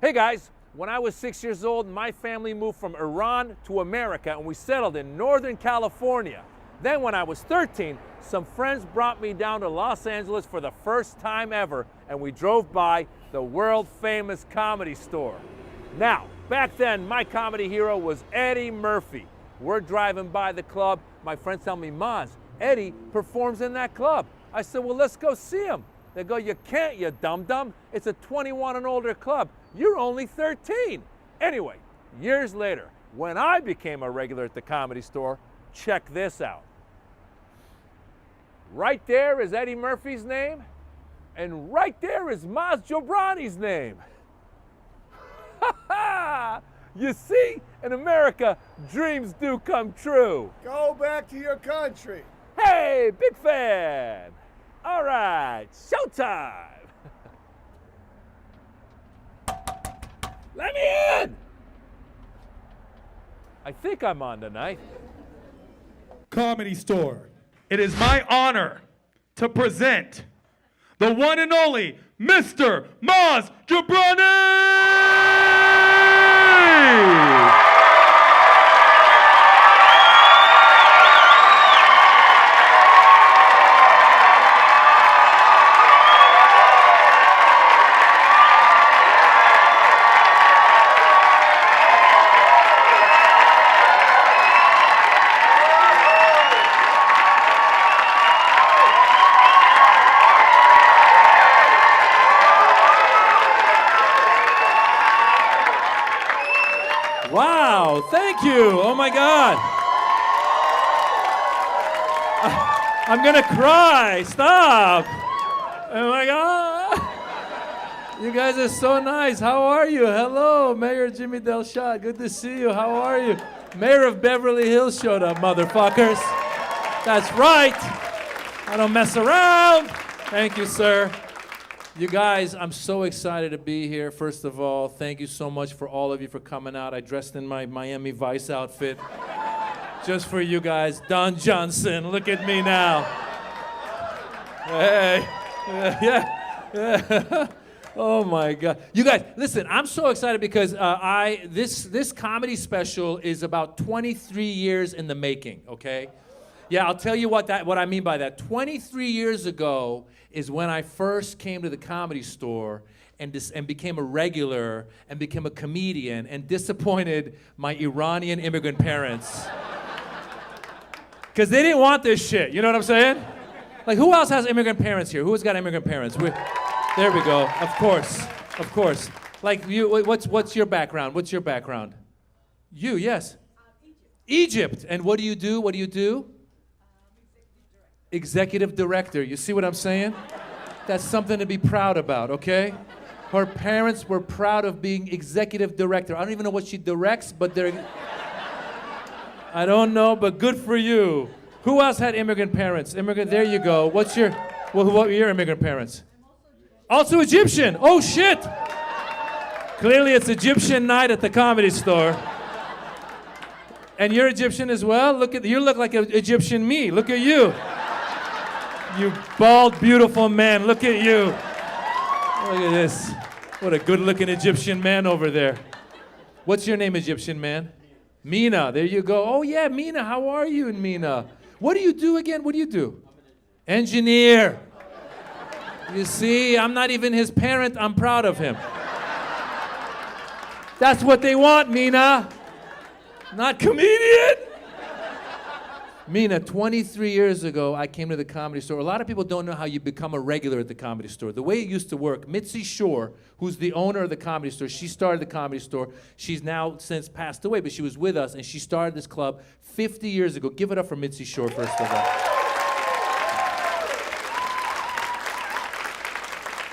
Hey guys, when I was 6 years old, my family moved from Iran to America and we settled in Northern California. Then when I was 13, some friends brought me down to Los Angeles for the first time ever and we drove by the world famous Comedy Store. Now, back then, my comedy hero was Eddie Murphy. We're driving by the club. My friends tell me, Maz, Eddie performs in that club. I said, well, let's go see him. They go, you can't, you dum-dum. It's a 21 and older club. You're only 13. Anyway, years later, when I became a regular at the Comedy Store, check this out. Right there is Eddie Murphy's name, and right there is Maz Jobrani's name. Ha ha! You see, in America, dreams do come true. Go back to your country. Hey, big fan. All right, showtime. Let me in. I think I'm on tonight. Comedy Store. It is my honor to present the one and only Mr. Maz Jobrani! Wow, thank you. Oh my God. I'm gonna cry. Stop. Oh my God. You guys are so nice. How are you? Hello, Mayor Jimmy Del Shot. Good to see you. How are you? Mayor of Beverly Hills showed up, motherfuckers. That's right. I don't mess around. Thank you, sir. You guys, I'm so excited to be here. First of all, thank you so much for all of you for coming out. I dressed in my Miami Vice outfit just for you guys. Don Johnson, look at me now. Hey, yeah. Oh my God. You guys, listen, I'm so excited because this comedy special is about 23 years in the making, okay? Yeah, I'll tell you what I mean by that. 23 years ago is when I first came to the Comedy Store and became a regular and became a comedian and disappointed my Iranian immigrant parents. Because they didn't want this shit, you know what I'm saying? Like, who else has immigrant parents here? Who's got immigrant parents? There we go, of course. Like, you, what's your background? What's your background? You, yes? Egypt. And what do you do? Executive director. You see what I'm saying? That's something to be proud about, okay? Her parents were proud of being executive director. I don't even know what she directs, but I don't know, but good for you. Who else had immigrant parents? There you go. What were your immigrant parents? Also Egyptian. Oh shit. Clearly it's Egyptian night at the Comedy Store. And you're Egyptian as well? You look like an Egyptian me. Look at you. You bald, beautiful man. Look at you. Look at this. What a good-looking Egyptian man over there. What's your name, Egyptian man? Mina. There you go. Oh, yeah, Mina. How are you, Mina? What do you do again? What do you do? Engineer. You see, I'm not even his parent. I'm proud of him. That's what they want, Mina. Not comedian. Mina, 23 years ago, I came to the Comedy Store. A lot of people don't know how you become a regular at the Comedy Store. The way it used to work, Mitzi Shore, who's the owner of the Comedy Store, she started the Comedy Store. She's now since passed away, but she was with us, and she started this club 50 years ago. Give it up for Mitzi Shore, first of all.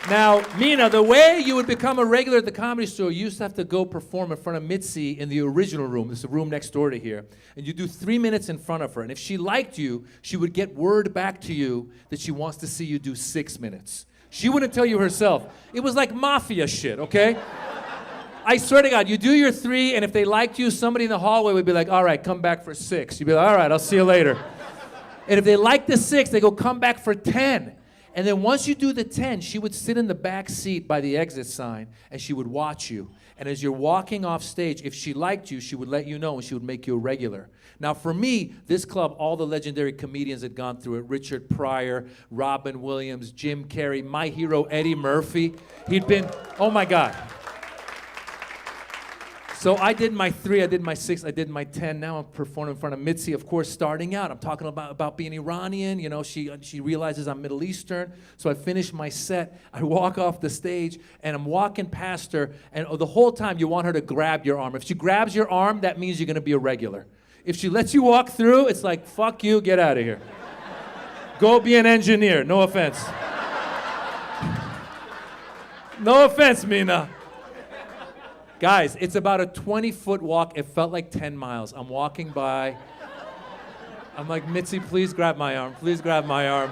Now, Mina, the way you would become a regular at the Comedy Store, you used to have to go perform in front of Mitzi in the original room. This is the room next door to here. And you do 3 minutes in front of her. And if she liked you, she would get word back to you that she wants to see you do 6 minutes. She wouldn't tell you herself. It was like mafia shit, okay? I swear to God, you do your 3, and if they liked you, somebody in the hallway would be like, all right, come back for 6. You'd be like, all right, I'll see you later. And if they liked the 6, they go, come back for 10. And then once you do the 10, she would sit in the back seat by the exit sign, and she would watch you. And as you're walking off stage, if she liked you, she would let you know, and she would make you a regular. Now, for me, this club, all the legendary comedians had gone through it. Richard Pryor, Robin Williams, Jim Carrey, my hero, Eddie Murphy. He'd been, oh my God. So I did my 3, I did my 6, I did my 10. Now I'm performing in front of Mitzi, of course, starting out. I'm talking about being Iranian. You know, she realizes I'm Middle Eastern. So I finish my set. I walk off the stage, and I'm walking past her. And the whole time, you want her to grab your arm. If she grabs your arm, that means you're going to be a regular. If she lets you walk through, it's like, fuck you, get out of here. Go be an engineer. No offense. No offense, Mina. Guys, it's about a 20-foot walk. It felt like 10 miles. I'm walking by. I'm like, Mitzi, please grab my arm. Please grab my arm.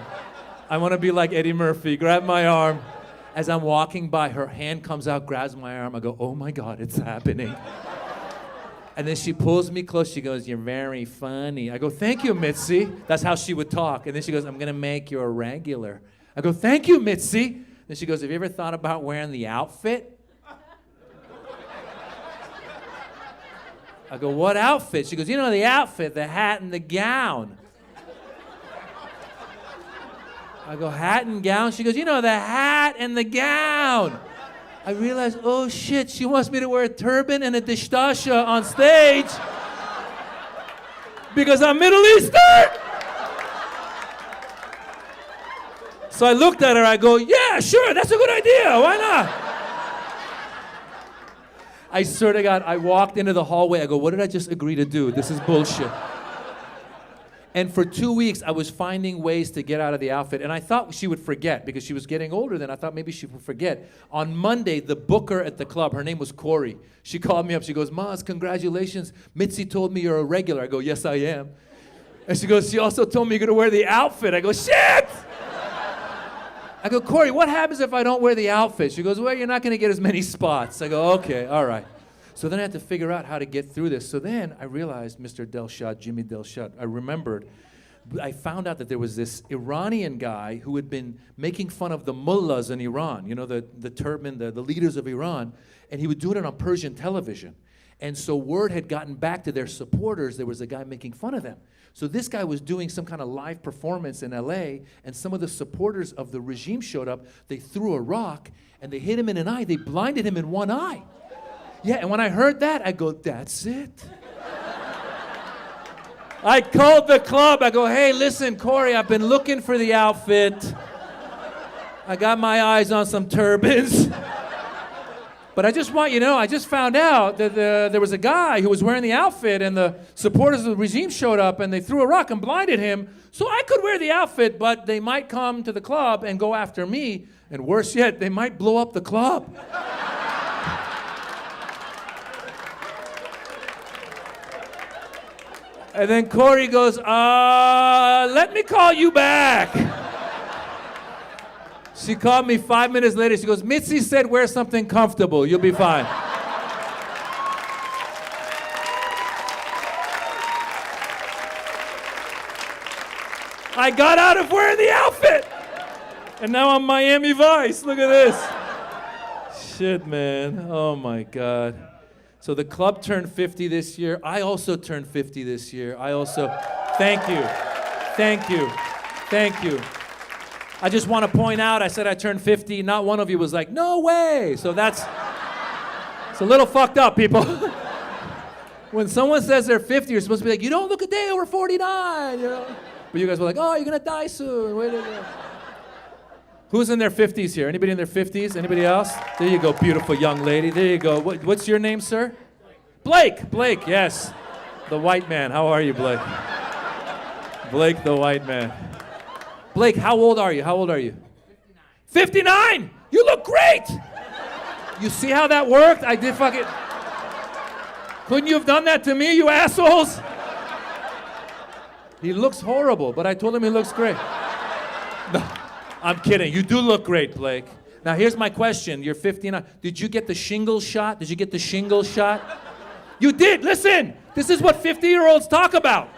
I want to be like Eddie Murphy. Grab my arm. As I'm walking by, her hand comes out, grabs my arm. I go, oh my God, it's happening. And then she pulls me close. She goes, you're very funny. I go, thank you, Mitzi. That's how she would talk. And then she goes, I'm going to make you a regular. I go, thank you, Mitzi. Then she goes, have you ever thought about wearing the outfit? I go, what outfit? She goes, you know the outfit, the hat and the gown. I go, hat and gown? She goes, you know the hat and the gown. I realized, oh shit, she wants me to wear a turban and a dishtasha on stage because I'm Middle Eastern. So I looked at her, I go, yeah, sure, that's a good idea, why not? I swear to God, I walked into the hallway. I go, what did I just agree to do? This is bullshit. And for 2 weeks, I was finding ways to get out of the outfit. And I thought she would forget because she was getting older then. I thought maybe she would forget. On Monday, the booker at the club, her name was Corey. She called me up. She goes, Maz, congratulations. Mitzi told me you're a regular. I go, yes, I am. And she goes, she also told me you're going to wear the outfit. I go, shit! I go, Corey, what happens if I don't wear the outfit? She goes, well, you're not going to get as many spots. I go, okay, all right. So then I had to figure out how to get through this. So then I realized Mr. Delshad, Jimmy Delshad, I remembered, I found out that there was this Iranian guy who had been making fun of the mullahs in Iran, you know, the turban, the leaders of Iran, and he would do it on Persian television. And so word had gotten back to their supporters, there was a guy making fun of them. So this guy was doing some kind of live performance in LA, and some of the supporters of the regime showed up. They threw a rock, and they hit him in an eye. They blinded him in one eye. Yeah, and when I heard that, I go, that's it. I called the club. I go, hey, listen, Corey, I've been looking for the outfit. I got my eyes on some turbans. But I just want you to know, I just found out that there was a guy who was wearing the outfit, and the supporters of the regime showed up, and they threw a rock and blinded him. So I could wear the outfit, but they might come to the club and go after me. And worse yet, they might blow up the club. And then Corey goes, let me call you back. She called me 5 minutes later. She goes, Mitzi said wear something comfortable. You'll be fine. I got out of wearing the outfit. And now I'm Miami Vice. Look at this. Shit, man. Oh, my God. So the club turned 50 this year. I also turned 50 this year. Thank you. Thank you. Thank you. I just want to point out, I said I turned 50. Not one of you was like, no way. So it's a little fucked up, people. When someone says they're 50, you're supposed to be like, you don't look a day over 49, you know? But you guys were like, oh, you're going to die soon. Wait a minute. Who's in their 50s here? Anybody in their 50s? Anybody else? There you go, beautiful young lady. There you go. What's your name, sir? Blake. Blake, yes. The white man. How are you, Blake? Blake, the white man. Blake, how old are you? How old are you? 59. 59? You look great. You see how that worked? I did fucking... Couldn't you have done that to me, you assholes? He looks horrible, but I told him he looks great. No. I'm kidding. You do look great, Blake. Now, here's my question. You're 59. Did you get the shingles shot? Did you get the shingles shot? You did. Listen. This is what 50-year-olds talk about.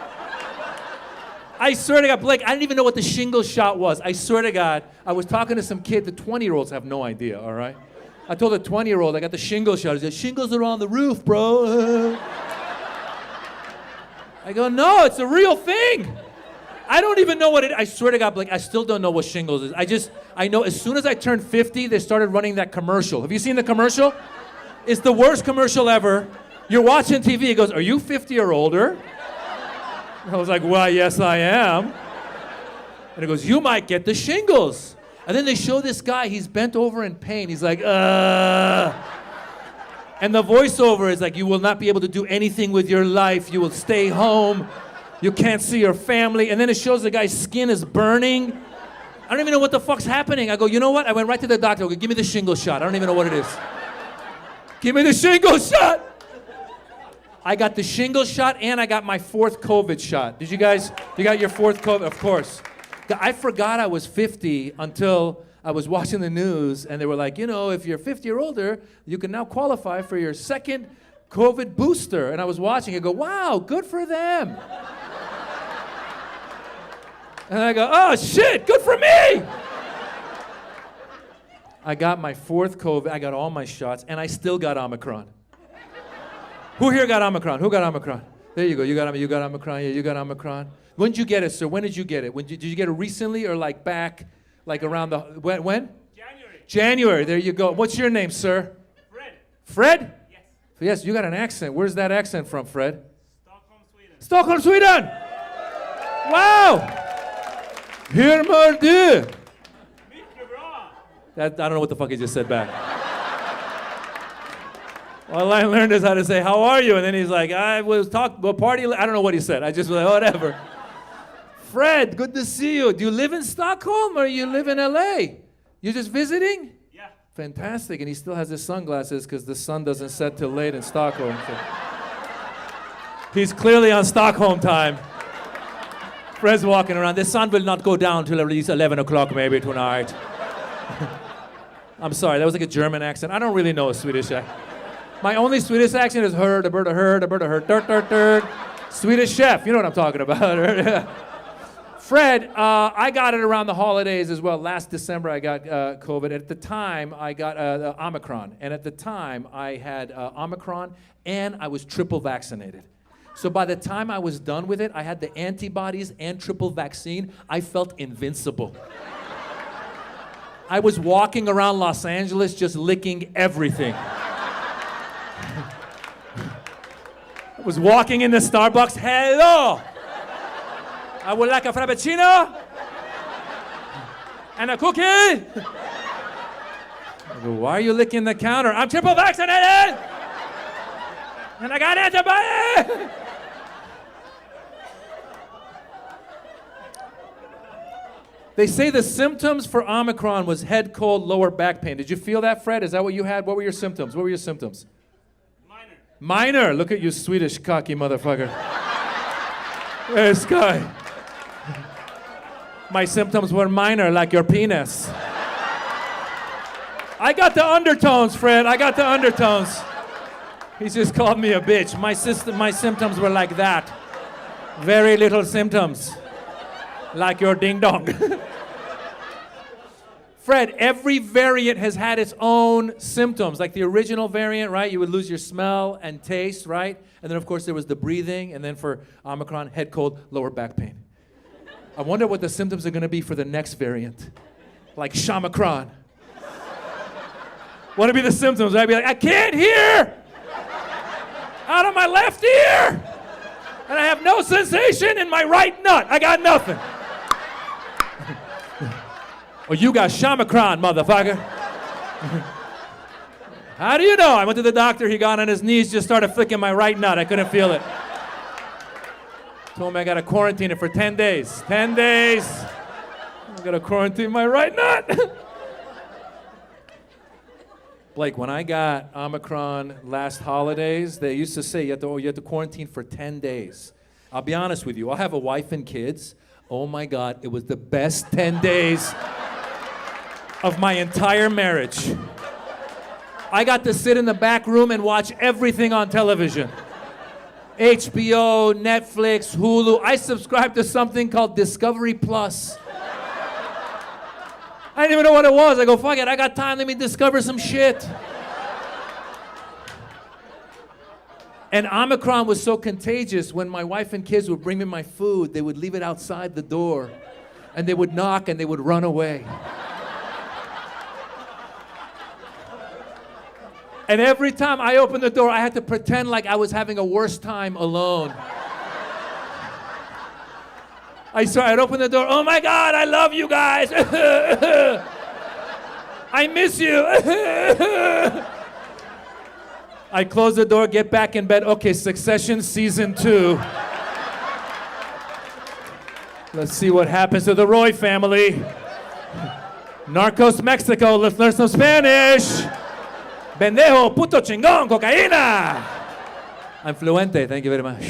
I swear to God, Blake, I didn't even know what the shingles shot was. I swear to God, I was talking to some kid. The 20-year-olds have no idea, all right? I told the 20-year-old I got the shingles shot. He said, shingles are on the roof, bro. I go, no, it's a real thing. I don't even know what it is. I swear to God, Blake, I still don't know what shingles is. I know as soon as I turned 50, they started running that commercial. Have you seen the commercial? It's the worst commercial ever. You're watching TV. It goes, are you 50 or older? I was like, well, yes, I am. And it goes, you might get the shingles. And then they show this guy, he's bent over in pain. He's like, And the voiceover is like, you will not be able to do anything with your life. You will stay home. You can't see your family. And then it shows the guy's skin is burning. I don't even know what the fuck's happening. I go, you know what? I went right to the doctor. I go, give me the shingle shot. I don't even know what it is. Give me the shingle shot. I got the shingle shot and I got my 4th COVID shot. Did you guys, you got your 4th COVID? Of course. I forgot I was 50 until I was watching the news and they were like, you know, if you're 50 or older, you can now qualify for your 2nd COVID booster. And I was watching it go, wow, good for them. And I go, oh shit, good for me. I got my 4th COVID, I got all my shots, and I still got Omicron. Who here got Omicron? Who got Omicron? There you go, you got Omicron, yeah, you got Omicron. When did you get it, sir? When did you get it? Did you get it recently or like back, like around the, when? January. January, there you go. What's your name, sir? Fred. Fred? Yes. Yes, you got an accent. Where's that accent from, Fred? Stockholm, Sweden. Stockholm, Sweden! Wow! Hur mår du? Mycket bra. I don't know what the fuck he just said back. All I learned is how to say, how are you? And then he's like, I was talking, well, party, I don't know what he said. I just was like, whatever. Fred, good to see you. Do you live in Stockholm or you live in LA? You're just visiting? Yeah. Fantastic. And he still has his sunglasses because the sun doesn't set till late in Stockholm. So. He's clearly on Stockholm time. Fred's walking around. The sun will not go down till at least 11 o'clock maybe tonight. I'm sorry, that was like a German accent. I don't really know a Swedish accent. My only Swedish accent is herd, a bird, a herd, a bird, a herd, dirt, dirt, dirt. Swedish chef, you know what I'm talking about. Fred, I got it around the holidays as well. Last December I got COVID. At the time, I got Omicron. And at the time, I had Omicron and I was triple vaccinated. So by the time I was done with it, I had the antibodies and triple vaccine. I felt invincible. I was walking around Los Angeles just licking everything. I was walking into Starbucks, hello! I would like a Frappuccino and a cookie. I go, why are you licking the counter? I'm triple vaccinated! And I got antibodies! They say the symptoms for Omicron was head cold, lower back pain. Did you feel that, Fred? Is that what you had? What were your symptoms? What were your symptoms? Minor. Minor. Look at you, Swedish cocky motherfucker. This guy. My symptoms were minor, like your penis. I got the undertones, Fred. I got the undertones. He just called me a bitch. My symptoms were like that. Very little symptoms. Like your ding dong. Fred, every variant has had its own symptoms. Like the original variant, right? You would lose your smell and taste, right? And then, of course, there was the breathing. And then for Omicron, head cold, lower back pain. I wonder what the symptoms are going to be for the next variant. Like Shamacron. What would be the symptoms? I'd be like, I can't hear out of my left ear. And I have no sensation in my right nut. I got nothing. Oh, you got Shamacron, motherfucker. How do you know? I went to the doctor, he got on his knees, just started flicking my right nut. I couldn't feel it. Told me I gotta quarantine it for 10 days. 10 days. I gotta quarantine my right nut. Blake, when I got Omicron last holidays, they used to say you have to quarantine for 10 days. I'll be honest with you, I have a wife and kids. Oh my God, it was the best 10 days of my entire marriage. I got to sit in the back room and watch everything on television. HBO, Netflix, Hulu. I subscribed to something called Discovery Plus. I didn't even know what it was. I go, fuck it, I got time, let me discover some shit. And Omicron was so contagious, when my wife and kids would bring me my food, they would leave it outside the door. And they would knock and they would run away. And every time I opened the door, I had to pretend like I was having a worse time alone. I'd open the door, oh my God, I love you guys. I miss you. I close the door, get back in bed. Okay, Succession Season 2. Let's see what happens to the Roy family. Narcos Mexico, let's learn some Spanish. Bendejo, puto chingón, cocaína. I'm fluente, thank you very much.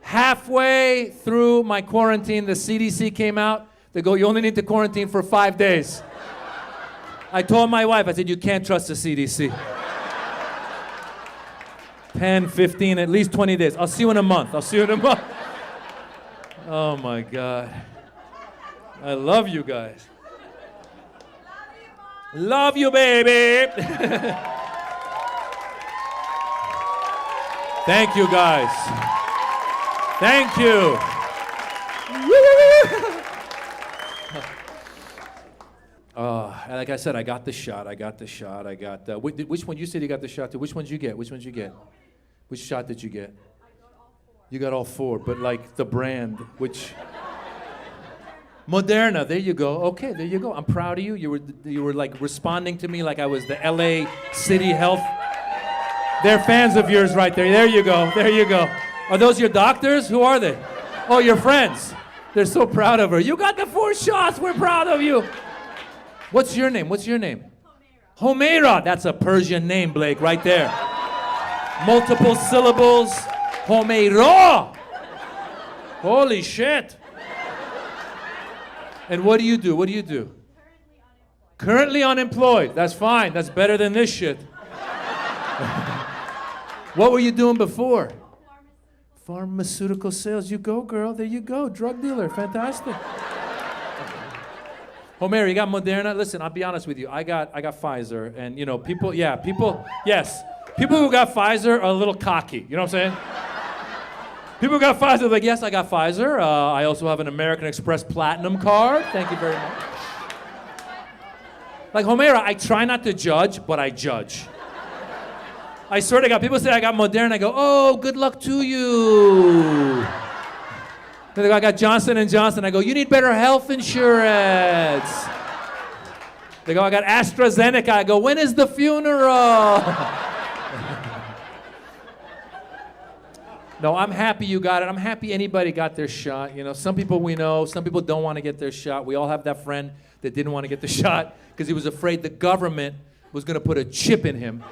Halfway through my quarantine, the CDC came out. They go, you only need to quarantine for 5 days. I told my wife, I said, you can't trust the CDC. 10, 15, at least 20 days. I'll see you in a month. Oh my God. I love you guys. Love you, baby. Thank you, guys. Thank you. Like I said, I got the shot. Which one? You said you got the shot too. Which one did you get? Which shot did you get? You got all 4, but like the brand, which... Moderna, there you go. Okay, there you go. I'm proud of you. You were like responding to me like I was the LA City Health. They're fans of yours right there. There you go. Are those your doctors? Who are they? Oh, your friends. They're so proud of her. You got the 4 shots. We're proud of you. What's your name? Homeira. That's a Persian name, Blake, right there. Multiple syllables. Homeira. Holy shit. And what do you do? Currently unemployed. That's fine. That's better than this shit. What were you doing before? Pharmaceutical sales. You go, girl. There you go. Drug dealer. Fantastic. Homer, you got Moderna? Listen, I'll be honest with you. I got Pfizer. And, you know, people who got Pfizer are a little cocky. You know what I'm saying? People who got Pfizer are like, yes, I got Pfizer. I also have an American Express Platinum card. Thank you very much. Like, Homera, I try not to judge, but I judge. I swear to God, people say I got Moderna. I go, oh, good luck to you. They go, I got Johnson & Johnson. I go, you need better health insurance. They go, I got AstraZeneca. I go, when is the funeral? No, I'm happy you got it. I'm happy anybody got their shot. You know, some people we know, some people don't want to get their shot. We all have that friend that didn't want to get the shot because he was afraid the government was going to put a chip in him.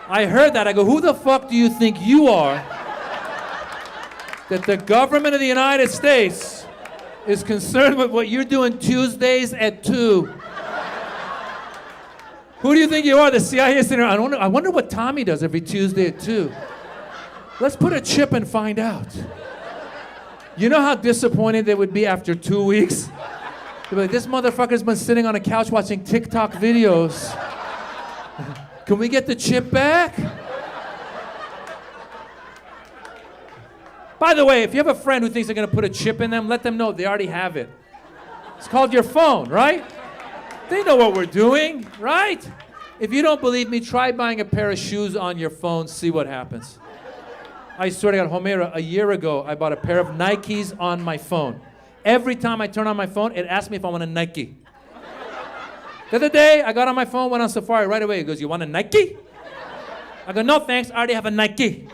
I heard that. I go, who the fuck do you think you are that the government of the United States is concerned with what you're doing Tuesdays at 2? Who do you think you are? The CIA center. I wonder what Tommy does every Tuesday at 2. Let's put a chip and find out. You know how disappointed they would be after 2 weeks? They'd be like, this motherfucker's been sitting on a couch watching TikTok videos. Can we get the chip back? By the way, if you have a friend who thinks they're gonna put a chip in them, let them know they already have it. It's called your phone, right? They know what we're doing, right? If you don't believe me, try buying a pair of shoes on your phone, see what happens. I swear to God, Homera, a year ago, I bought a pair of Nikes on my phone. Every time I turn on my phone, it asks me if I want a Nike. The other day, I got on my phone, went on Safari right away. It goes, you want a Nike? I go, no thanks, I already have a Nike.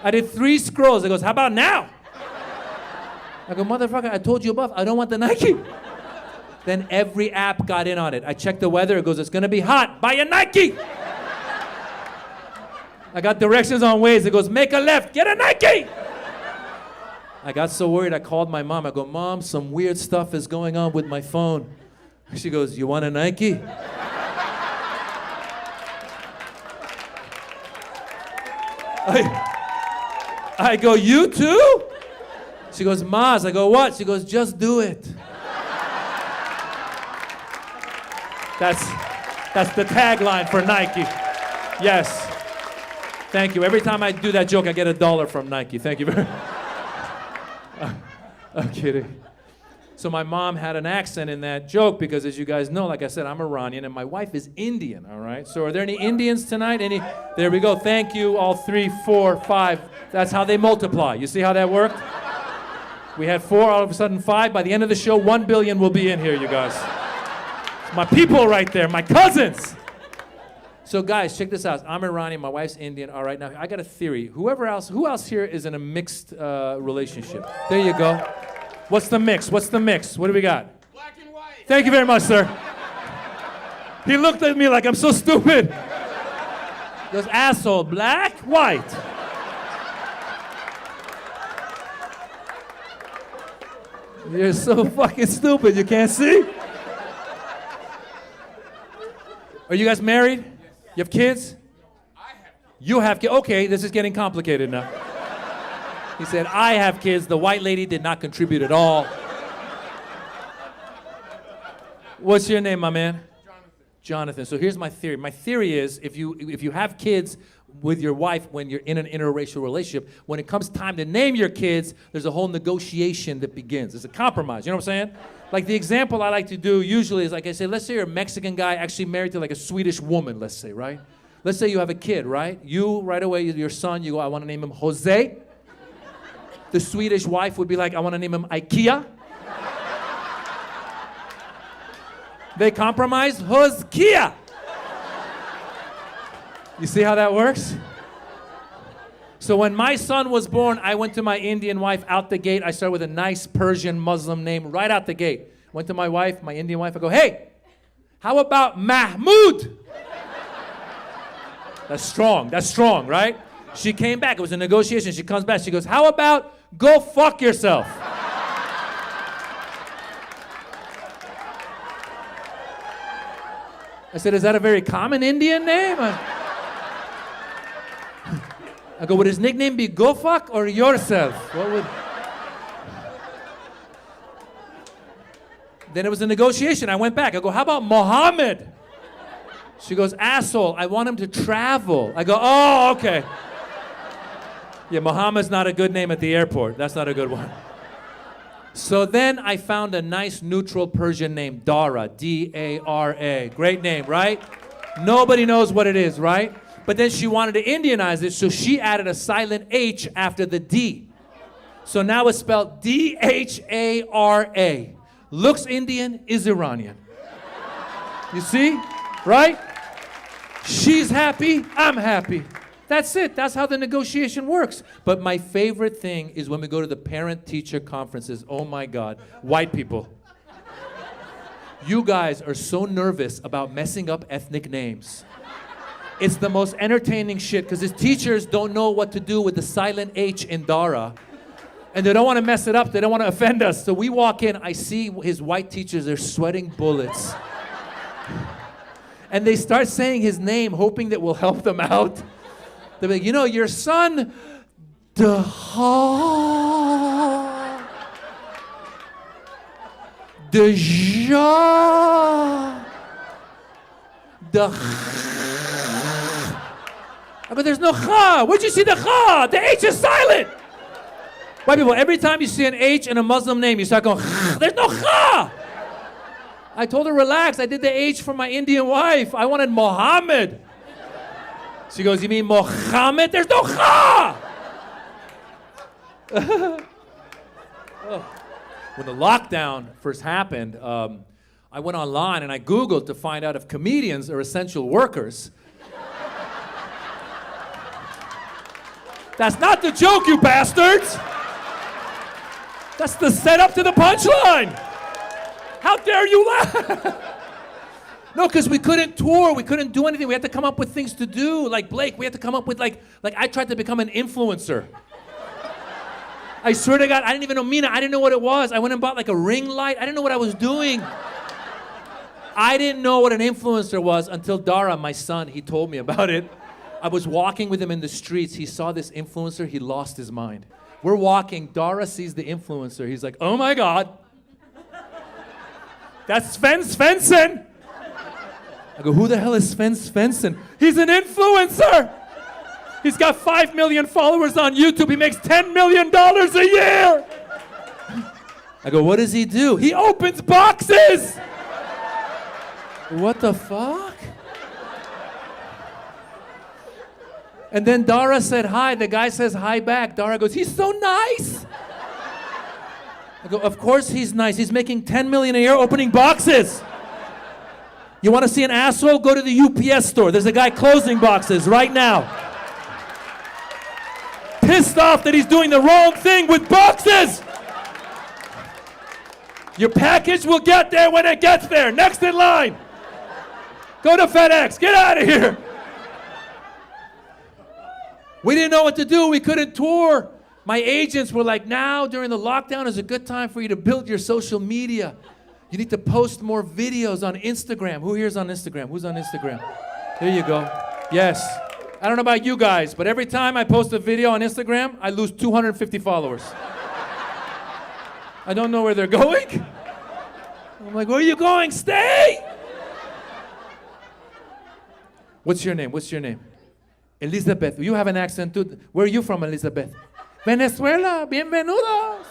I did 3 scrolls. It goes, how about now? I go, motherfucker, I told you above, I don't want the Nike. Then every app got in on it. I checked the weather, it goes, it's gonna be hot, buy a Nike! I got directions on Waze, it goes, make a left, get a Nike! I got so worried, I called my mom. I go, Mom, some weird stuff is going on with my phone. She goes, you want a Nike? I go, you too? She goes, Maz. I go, what? She goes, just do it. That's the tagline for Nike. Yes. Thank you. Every time I do that joke, I get $1 from Nike. Thank you very much. I'm kidding. So my mom had an accent in that joke because, as you guys know, like I said, I'm Iranian and my wife is Indian, all right? So are there any Indians tonight? Any? There we go. Thank you, all 3, 4, 5. That's how they multiply. You see how that worked? We had 4, all of a sudden 5. By the end of the show, 1 billion will be in here, you guys. It's my people right there, my cousins. So guys, check this out. I'm Iranian, my wife's Indian. All right, now I got a theory. Who else here is in a mixed relationship? There you go. What's the mix? What do we got? Black and white. Thank you very much, sir. He looked at me like I'm so stupid. He goes, asshole, black, white. You're so fucking stupid, you can't see? Are you guys married? Yes. You have kids? I have kids. You have kids. Okay, this is getting complicated now. He said, I have kids. The white lady did not contribute at all. What's your name, my man? Jonathan. So here's my theory. My theory is if you have kids with your wife when you're in an interracial relationship, when it comes time to name your kids, there's a whole negotiation that begins. It's a compromise. You know what I'm saying? Like the example I like to do usually is like I say, let's say you're a Mexican guy actually married to like a Swedish woman, let's say, right? Let's say you have a kid, right? You, right away, your son, you go, I want to name him Jose. The Swedish wife would be like, I want to name him IKEA. They compromise, Hoskia. You see how that works? So when my son was born, I went to my Indian wife out the gate. I started with a nice Persian Muslim name right out the gate. Went to my wife, my Indian wife, I go, hey, how about Mahmoud? That's strong, right? She came back, it was a negotiation. She comes back, she goes, how about go fuck yourself? I said, is that a very common Indian name? I go, would his nickname be Go Fuck or Yourself? What would... Then it was a negotiation. I went back. I go, how about Mohammed? She goes, asshole, I want him to travel. I go, oh, okay. Yeah, Mohammed's not a good name at the airport. That's not a good one. So then I found a nice neutral Persian name, Dara, D-A-R-A. Great name, right? Nobody knows what it is, right? But then she wanted to Indianize it, so she added a silent H after the D. So now it's spelled D-H-A-R-A. Looks Indian, is Iranian. You see? Right? She's happy, I'm happy. That's it. That's how the negotiation works. But my favorite thing is when we go to the parent-teacher conferences. Oh my God. White people. You guys are so nervous about messing up ethnic names. It's the most entertaining shit because his teachers don't know what to do with the silent H in Dara. And they don't want to mess it up. They don't want to offend us. So we walk in. I see his white teachers. They're sweating bullets. And they start saying his name, hoping that we'll help them out. They're like, you know, your son, Deja, I go, there's no cha. Where'd you see the cha? The H is silent. White people, every time you see an H in a Muslim name, you start going, there's no cha. I told her, relax. I did the H for my Indian wife. I wanted Mohammed. She goes, you mean Mohammed? There's no cha. When the lockdown first happened, I went online and I Googled to find out if comedians are essential workers. That's not the joke, you bastards! That's the setup to the punchline! How dare you laugh? No, because we couldn't tour, we couldn't do anything. We had to come up with things to do. Like Blake, we had to come up with like I tried to become an influencer. I swear to God, I didn't even know Mina. I didn't know what it was. I went and bought like a ring light. I didn't know what I was doing. I didn't know what an influencer was until Dara, my son, he told me about it. I was walking with him in the streets. He saw this influencer. He lost his mind. We're walking. Dara sees the influencer. He's like, oh my God. That's Sven Svensson. I go, who the hell is Sven Svensson? He's an influencer. He's got 5 million followers on YouTube. He makes $10 million a year. I go, what does he do? He opens boxes. What the fuck? And then Dara said hi. The guy says hi back. Dara goes, he's so nice. I go, of course he's nice. He's making 10 million a year opening boxes. You want to see an asshole? Go to the UPS store. There's a guy closing boxes right now. Pissed off that he's doing the wrong thing with boxes. Your package will get there when it gets there. Next in line. Go to FedEx. Get out of here. We didn't know what to do. We couldn't tour. My agents were like, now during the lockdown is a good time for you to build your social media. You need to post more videos on Instagram. Who here's on Instagram? Who's on Instagram? There you go. Yes. I don't know about you guys, but every time I post a video on Instagram, I lose 250 followers. I don't know where they're going. I'm like, where are you going? Stay! What's your name? What's your name? Elizabeth. You have an accent too. Where are you from, Elizabeth? Venezuela. Bienvenidos.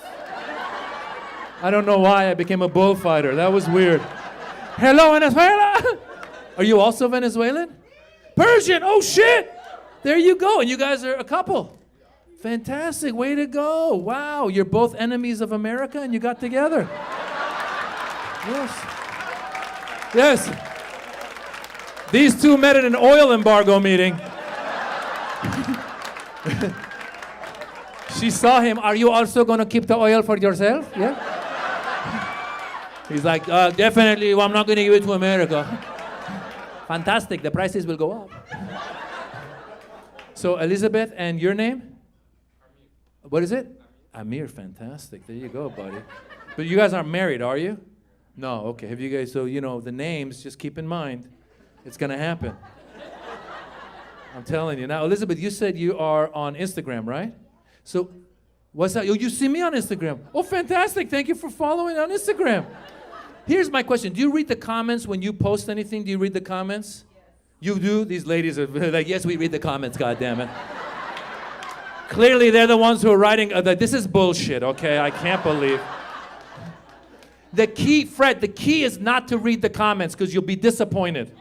I don't know why I became a bullfighter. That was weird. Hello, Venezuela. Are you also Venezuelan? Persian. Oh, shit. There you go. And you guys are a couple. Fantastic. Way to go. Wow. You're both enemies of America and you got together. Yes. Yes. These two met at an oil embargo meeting. She saw him. Are you also going to keep the oil for yourself? Yeah. He's like, definitely, well, I'm not going to give it to America. Fantastic. The prices will go up. So, Elizabeth, and your name? What is it? Amir. Fantastic. There you go, buddy. But you guys aren't married, are you? No. Okay. Have you guys, so, you know, the names, just keep in mind, it's going to happen. I'm telling you. Now, Elizabeth, you said you are on Instagram, right? So, what's that? Oh, you see me on Instagram. Oh, fantastic. Thank you for following on Instagram. Here's my question. Do you read the comments when you post anything? Do you read the comments? You do? These ladies are like, yes, we read the comments, goddammit. Clearly, they're the ones who are writing, this is bullshit, okay? I can't believe. The key, Fred, the key is not to read the comments because you'll be disappointed.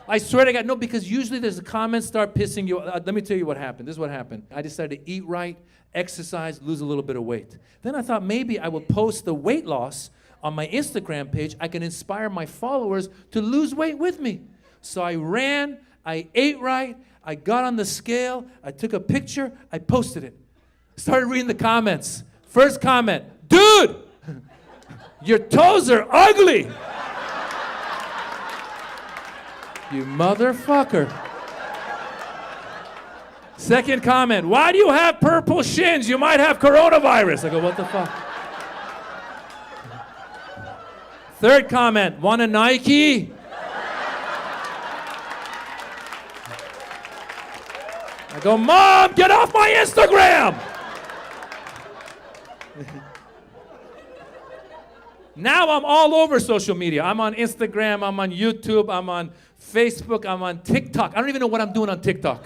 I swear to God, no, because usually there's a comments start pissing you. Let me tell you what happened. This is what happened. I decided to eat right, exercise, lose a little bit of weight. Then I thought maybe I will post the weight loss on my Instagram page. I can inspire my followers to lose weight with me. So I ran, I ate right, I got on the scale, I took a picture, I posted it. Started reading the comments. First comment, dude, your toes are ugly. You motherfucker. Second comment, why do you have purple shins? You might have coronavirus. I go, what the fuck? Third comment, want a Nike? I go, Mom, get off my Instagram! Now I'm all over social media. I'm on Instagram, I'm on YouTube, I'm on Facebook, I'm on TikTok. I don't even know what I'm doing on TikTok.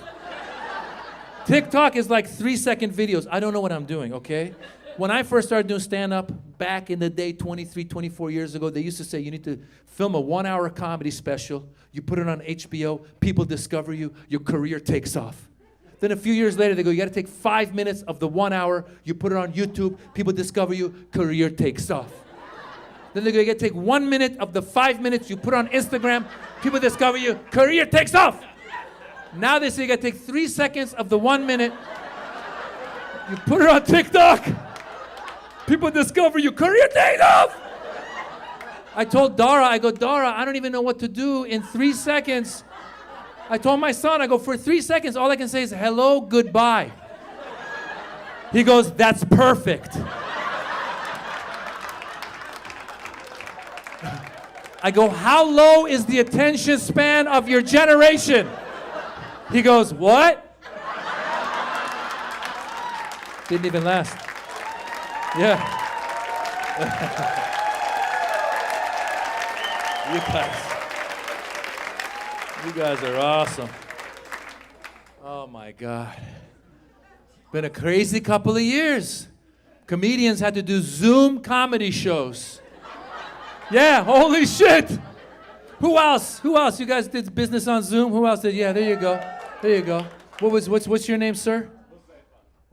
TikTok is like 3-second videos. I don't know what I'm doing, okay? When I first started doing stand-up back in the day, 23, 24 years ago, they used to say you need to film a 1-hour comedy special, you put it on HBO, people discover you, your career takes off. Then a few years later, they go, you gotta take 5 minutes of the 1 hour, you put it on YouTube, people discover you, career takes off. Then they go, you gotta take 1 minute of the 5 minutes, you put it on Instagram, people discover you, career takes off. Now they say you gotta take 3 seconds of the 1 minute, you put it on TikTok, people discover you, career takes off. I told Dara, I go, Dara, I don't even know what to do in 3 seconds. I told my son, I go, for 3 seconds, all I can say is hello, goodbye. He goes, that's perfect. I go, how low is the attention span of your generation? He goes, what? Didn't even last. Yeah. You guys are awesome. Oh my God. Been a crazy couple of years. Comedians had to do Zoom comedy shows. Yeah, holy shit. Who else? Who else? You guys did business on Zoom? Who else did? Yeah, there you go. There you go. What's your name, sir?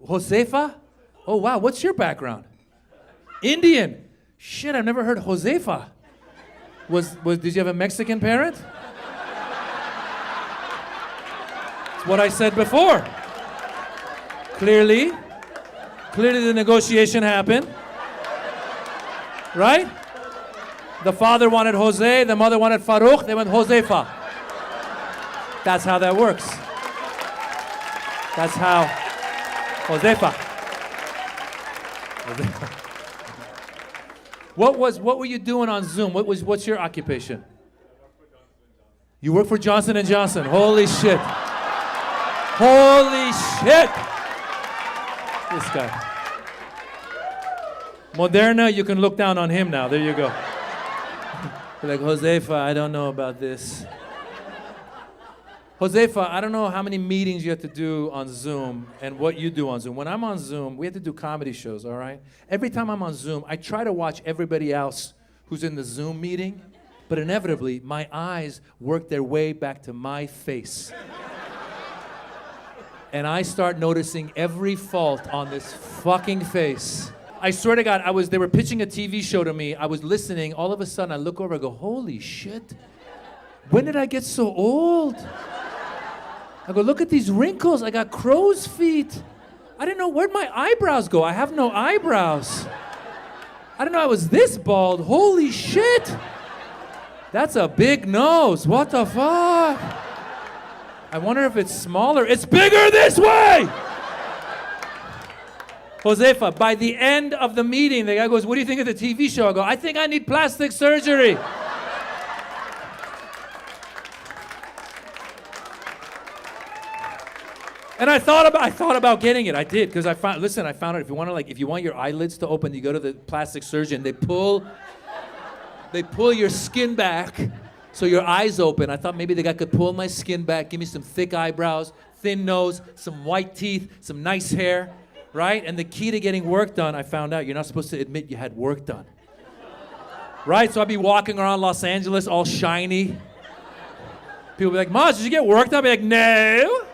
Josefa? Oh wow, what's your background? Indian. Shit, I've never heard Josefa. Did you have a Mexican parent? It's what I said before. Clearly the negotiation happened. Right? The father wanted Jose, the mother wanted Farouk, they went Josefa. That's how that works. That's how Josefa. What were you doing on Zoom? What's your occupation? You work for Johnson & Johnson. Holy shit. Holy shit. This guy. Moderna, you can look down on him now. There you go. You're like, Josefa, I don't know about this. Josefa, I don't know how many meetings you have to do on Zoom and what you do on Zoom. When I'm on Zoom, we have to do comedy shows, all right? Every time I'm on Zoom, I try to watch everybody else who's in the Zoom meeting, but inevitably, my eyes work their way back to my face. And I start noticing every fault on this fucking face. I swear to God, they were pitching a TV show to me. I was listening. All of a sudden, I look over and go, holy shit. When did I get so old? I go, look at these wrinkles. I got crow's feet. I didn't know, where'd my eyebrows go? I have no eyebrows. I didn't know I was this bald. Holy shit. That's a big nose. What the fuck? I wonder if it's smaller. It's bigger this way! Josefa, by the end of the meeting, the guy goes, what do you think of the TV show? I go, I think I need plastic surgery. And I thought about getting it. I did, because I found out if you want your eyelids to open, you go to the plastic surgeon. They pull your skin back so your eyes open. I thought maybe the guy could pull my skin back, give me some thick eyebrows, thin nose, some white teeth, some nice hair, right? And the key to getting work done, I found out, you're not supposed to admit you had work done. Right? So I'd be walking around Los Angeles all shiny. People be like, Maz, did you get work done? I'd be like, no.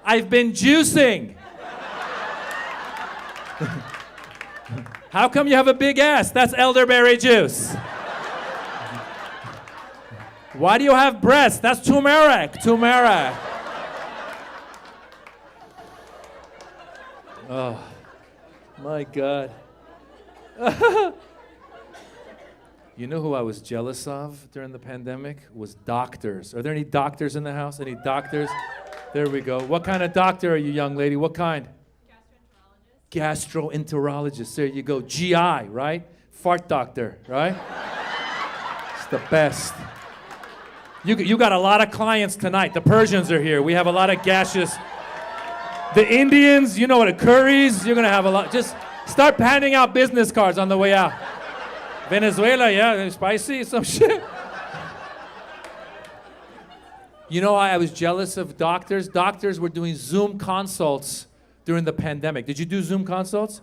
I've been juicing. How come you have a big ass? That's elderberry juice. Why do you have breasts? That's turmeric. Oh, my God. You know who I was jealous of during the pandemic? Was doctors. Are there any doctors in the house? Any doctors? There we go. What kind of doctor are you, young lady? What kind? Gastroenterologist. There you go. GI, right? Fart doctor, right? It's the best. You got a lot of clients tonight. The Persians are here. We have a lot of gaseous. The Indians, you know what, curries. You're going to have a lot. Just start handing out business cards on the way out. Venezuela, yeah, spicy, some shit. You know, I was jealous of doctors. Doctors were doing Zoom consults during the pandemic. Did you do Zoom consults?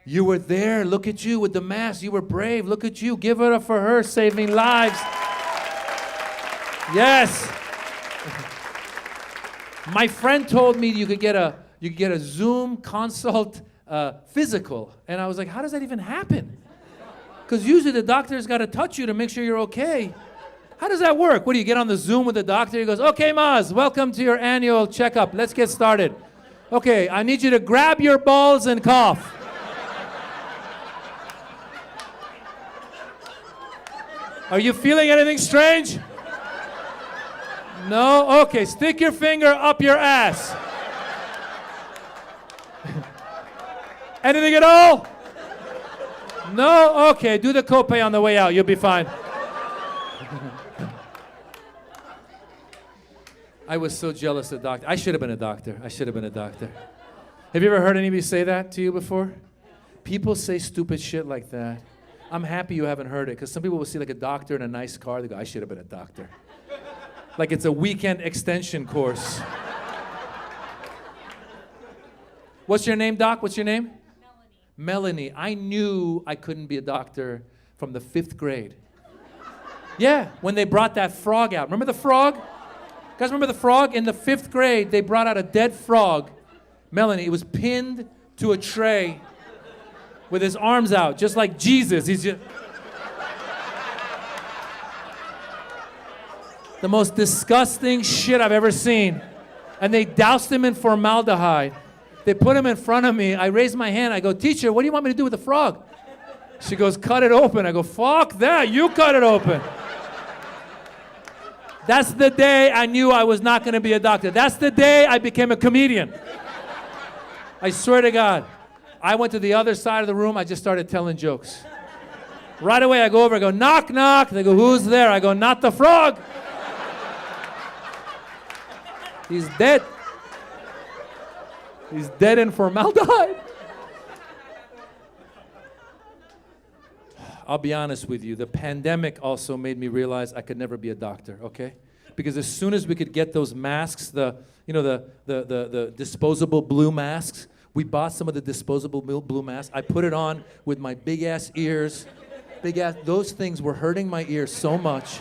You were there. Look at you with the mask. You were brave. Look at you. Give it up for her, saving lives. Yes. My friend told me you could get a Zoom consult physical, and I was like, how does that even happen? Because usually the doctor's got to touch you to make sure you're okay. How does that work? What do you get on the Zoom with the doctor? He goes, okay, Maz, welcome to your annual checkup. Let's get started. Okay, I need you to grab your balls and cough. Are you feeling anything strange? No? Okay, stick your finger up your ass. Anything at all? No? Okay, do the copay on the way out. You'll be fine. I was so jealous of doctor. I should have been a doctor. I should have been a doctor. Have you ever heard anybody say that to you before? People say stupid shit like that. I'm happy you haven't heard it, because some people will see like a doctor in a nice car. They go, I should have been a doctor. Like it's a weekend extension course. What's your name, Doc? What's your name? Melanie. I knew I couldn't be a doctor from the 5th grade. Yeah, when they brought that frog out. Remember the frog? You guys remember the frog? In the 5th grade, they brought out a dead frog. Melanie, it was pinned to a tray with his arms out, just like Jesus. He's just... the most disgusting shit I've ever seen. And they doused him in formaldehyde. They put him in front of me. I raised my hand. I go, teacher, what do you want me to do with the frog? She goes, cut it open. I go, fuck that. You cut it open. That's the day I knew I was not going to be a doctor. That's the day I became a comedian. I swear to God. I went to the other side of the room. I just started telling jokes. Right away, I go over. I go, knock, knock. They go, who's there? I go, not the frog. He's dead. He's dead in formaldehyde. I'll be honest with you. The pandemic also made me realize I could never be a doctor, okay? Because as soon as we could get those masks, the disposable blue masks, we bought some of the disposable blue masks. I put it on with my big-ass ears. Those things were hurting my ears so much.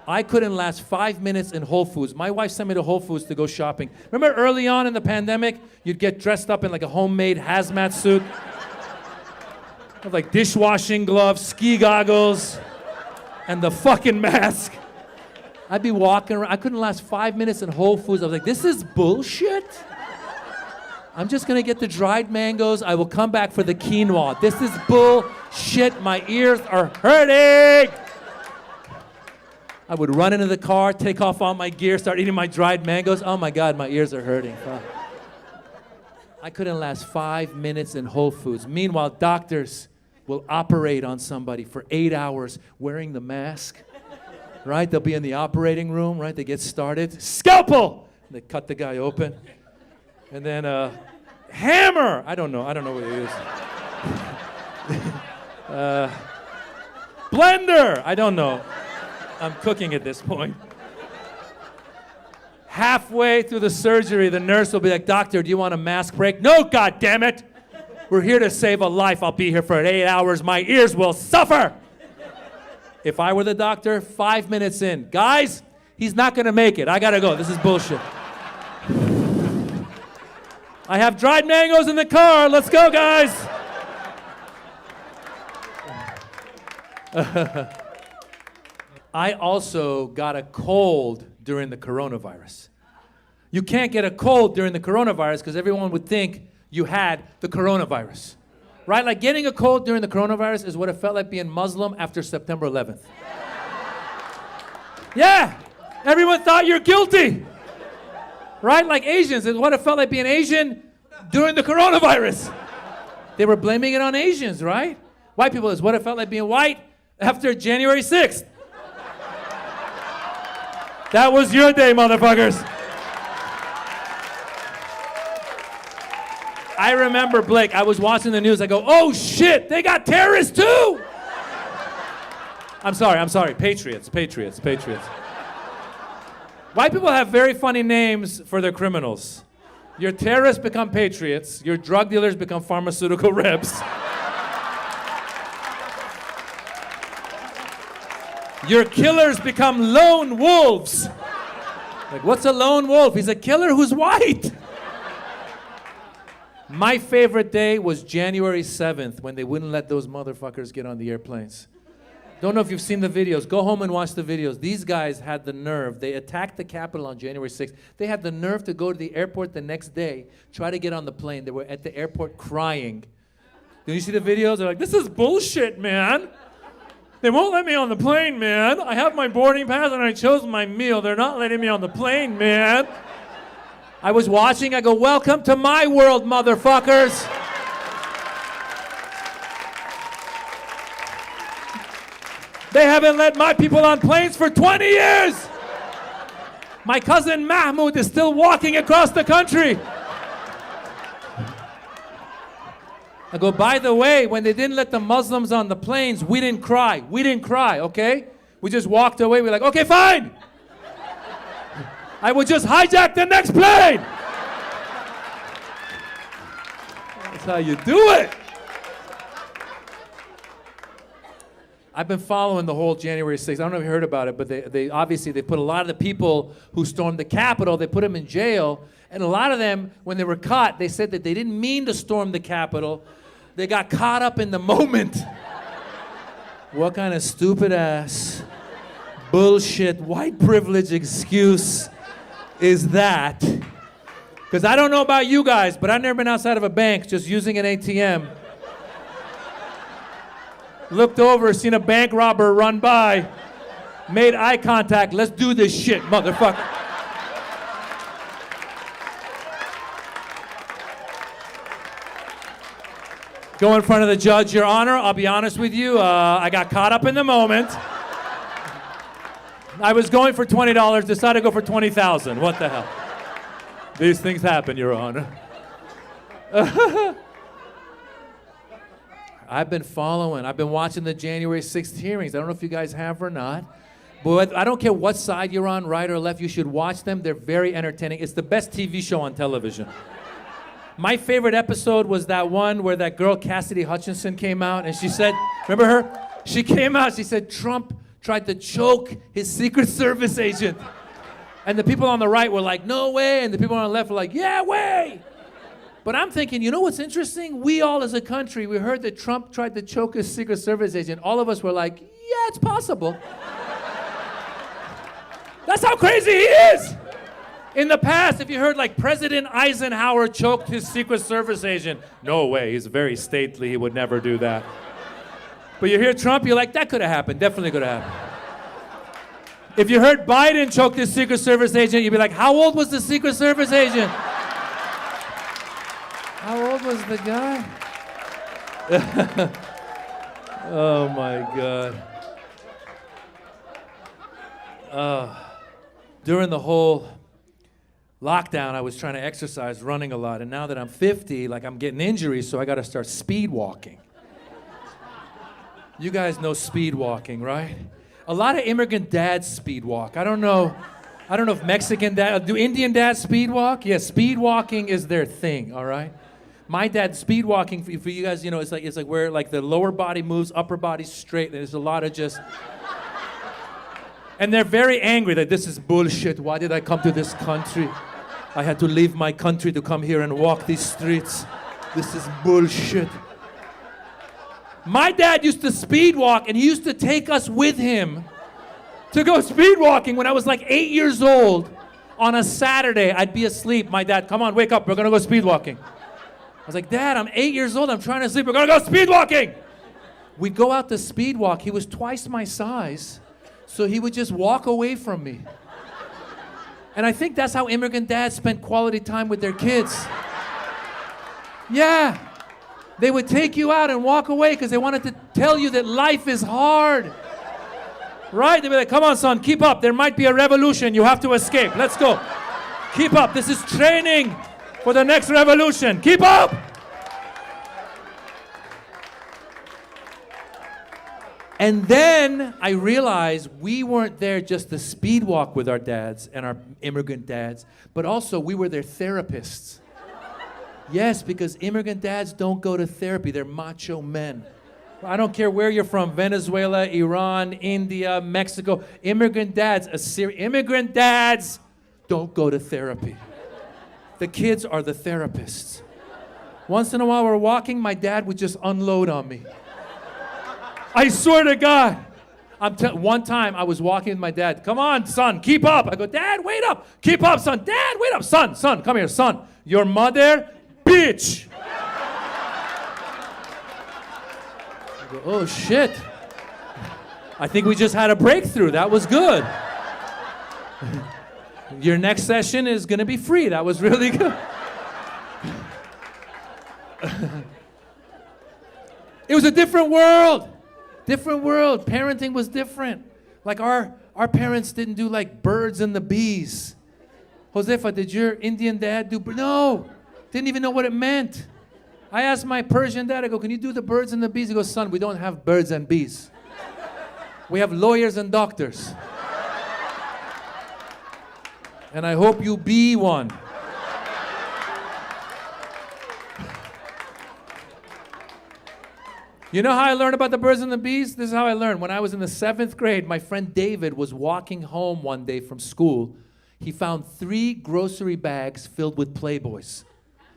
I couldn't last 5 minutes in Whole Foods. My wife sent me to Whole Foods to go shopping. Remember early on in the pandemic, you'd get dressed up in like a homemade hazmat suit? With like dishwashing gloves, ski goggles, and the fucking mask. I'd be walking around. I couldn't last 5 minutes in Whole Foods. I was like, this is bullshit. I'm just gonna get the dried mangoes. I will come back for the quinoa. This is bullshit. My ears are hurting. I would run into the car, take off all my gear, start eating my dried mangoes. Oh my God, my ears are hurting. Fuck. I couldn't last 5 minutes in Whole Foods. Meanwhile, doctors will operate on somebody for 8 hours wearing the mask, right? They'll be in the operating room, right? They get started. Scalpel! They cut the guy open. And then hammer! I don't know what it is. Blender! I don't know. I'm cooking at this point. Halfway through the surgery, the nurse will be like, doctor, do you want a mask break? No, God damn it! We're here to save a life. I'll be here for 8 hours. My ears will suffer. If I were the doctor, 5 minutes in. Guys, he's not gonna make it. I gotta go. This is bullshit. I have dried mangoes in the car. Let's go, guys. I also got a cold during the coronavirus. You can't get a cold during the coronavirus because everyone would think you had the coronavirus. Right? Like getting a cold during the coronavirus is what it felt like being Muslim after September 11th. Yeah! Everyone thought you're guilty. Right? Like Asians is what it felt like being Asian during the coronavirus. They were blaming it on Asians, right? White people is what it felt like being white after January 6th. That was your day, motherfuckers. I remember, Blake, I was watching the news. I go, oh shit, they got terrorists too. I'm sorry. Patriots. White people have very funny names for their criminals. Your terrorists become patriots. Your drug dealers become pharmaceutical reps. Your killers become lone wolves. Like, what's a lone wolf? He's a killer who's white. My favorite day was January 7th when they wouldn't let those motherfuckers get on the airplanes. Don't know if you've seen the videos. Go home and watch the videos. These guys had the nerve. They attacked the Capitol on January 6th. They had the nerve to go to the airport the next day, try to get on the plane. They were at the airport crying. Did you see the videos? They're like, this is bullshit, man. They won't let me on the plane, man. I have my boarding pass and I chose my meal. They're not letting me on the plane, man. I was watching. I go, welcome to my world, motherfuckers. They haven't let my people on planes for 20 years. My cousin Mahmoud is still walking across the country. I go, by the way, when they didn't let the Muslims on the planes, we didn't cry. We didn't cry, okay? We just walked away. We're like, okay, fine. I would just hijack the next plane. That's how you do it. I've been following the whole January 6th. I don't know if you heard about it, but they obviously they put a lot of the people who stormed the Capitol, they put them in jail. And a lot of them, when they were caught, they said that they didn't mean to storm the Capitol. They got caught up in the moment. What kind of stupid ass, bullshit, white privilege excuse is that? Because I don't know about you guys, but I've never been outside of a bank just using an ATM. Looked over, seen a bank robber run by, made eye contact. Let's do this shit, motherfucker. Go in front of the judge, Your Honor. I'll be honest with you. I got caught up in the moment. I was going for $20, decided to go for $20,000. What the hell? These things happen, Your Honor. I've been watching the January 6th hearings. I don't know if you guys have or not. But I don't care what side you're on, right or left, you should watch them. They're very entertaining. It's the best TV show on television. My favorite episode was that one where that girl, Cassidy Hutchinson, came out and she said, remember her? She came out, she said, Trump tried to choke his Secret Service agent. And the people on the right were like, no way. And the people on the left were like, yeah, way. But I'm thinking, you know what's interesting? We all as a country, we heard that Trump tried to choke his Secret Service agent. All of us were like, yeah, it's possible. That's how crazy he is. In the past, if you heard like President Eisenhower choked his Secret Service agent, no way, he's very stately, he would never do that. But you hear Trump, you're like, that could have happened, definitely could have happened. If you heard Biden choke his Secret Service agent, you'd be like, how old was the Secret Service agent? How old was the guy? Oh my God. During the whole lockdown, I was trying to exercise, running a lot, and now that I'm 50, like I'm getting injuries, so I gotta start speed walking. You guys know speed walking, right? A lot of immigrant dads speed walk. I don't know if Mexican dad, do Indian dads speed walk? Yeah, speed walking is their thing, all right? My dad, speed walking, for you guys, you know, it's like where like the lower body moves, upper body straight, and there's a lot of just... And they're very angry that this is bullshit. Why did I come to this country? I had to leave my country to come here and walk these streets. This is bullshit. My dad used to speed walk, and he used to take us with him to go speed walking when I was like 8 years old. On a Saturday, I'd be asleep. My dad, come on, wake up, we're gonna go speed walking. I was like, Dad, I'm 8 years old, I'm trying to sleep, we're gonna go speed walking. We'd go out to speed walk. He was twice my size. So he would just walk away from me. And I think that's how immigrant dads spent quality time with their kids. Yeah. They would take you out and walk away because they wanted to tell you that life is hard. Right? They'd be like, come on, son, keep up. There might be a revolution. You have to escape. Let's go. Keep up. This is training for the next revolution. Keep up. And then I realized we weren't there just to speed walk with our dads and our immigrant dads, but also we were their therapists. Yes, because immigrant dads don't go to therapy. They're macho men. I don't care where you're from, Venezuela, Iran, India, Mexico. Immigrant dads don't go to therapy. The kids are the therapists. Once in a while we're walking, my dad would just unload on me. I swear to God. One time I was walking with my dad. Come on, son, keep up. I go, Dad, wait up. Keep up, son. Dad, wait up. Son, come here, son. Your mother, bitch. I go, oh, shit. I think we just had a breakthrough. That was good. Your next session is going to be free. That was really good. It was a different world. Different world. Parenting was different. Like our parents didn't do like birds and the bees. Josefa, did your Indian dad do? No, didn't even know what it meant. I asked my Persian dad, I go, can you do the birds and the bees? He goes, son, we don't have birds and bees. We have lawyers and doctors. And I hope you be one. You know how I learned about the birds and the bees? This is how I learned. When I was in the 7th grade, my friend David was walking home one day from school. He found 3 grocery bags filled with Playboys,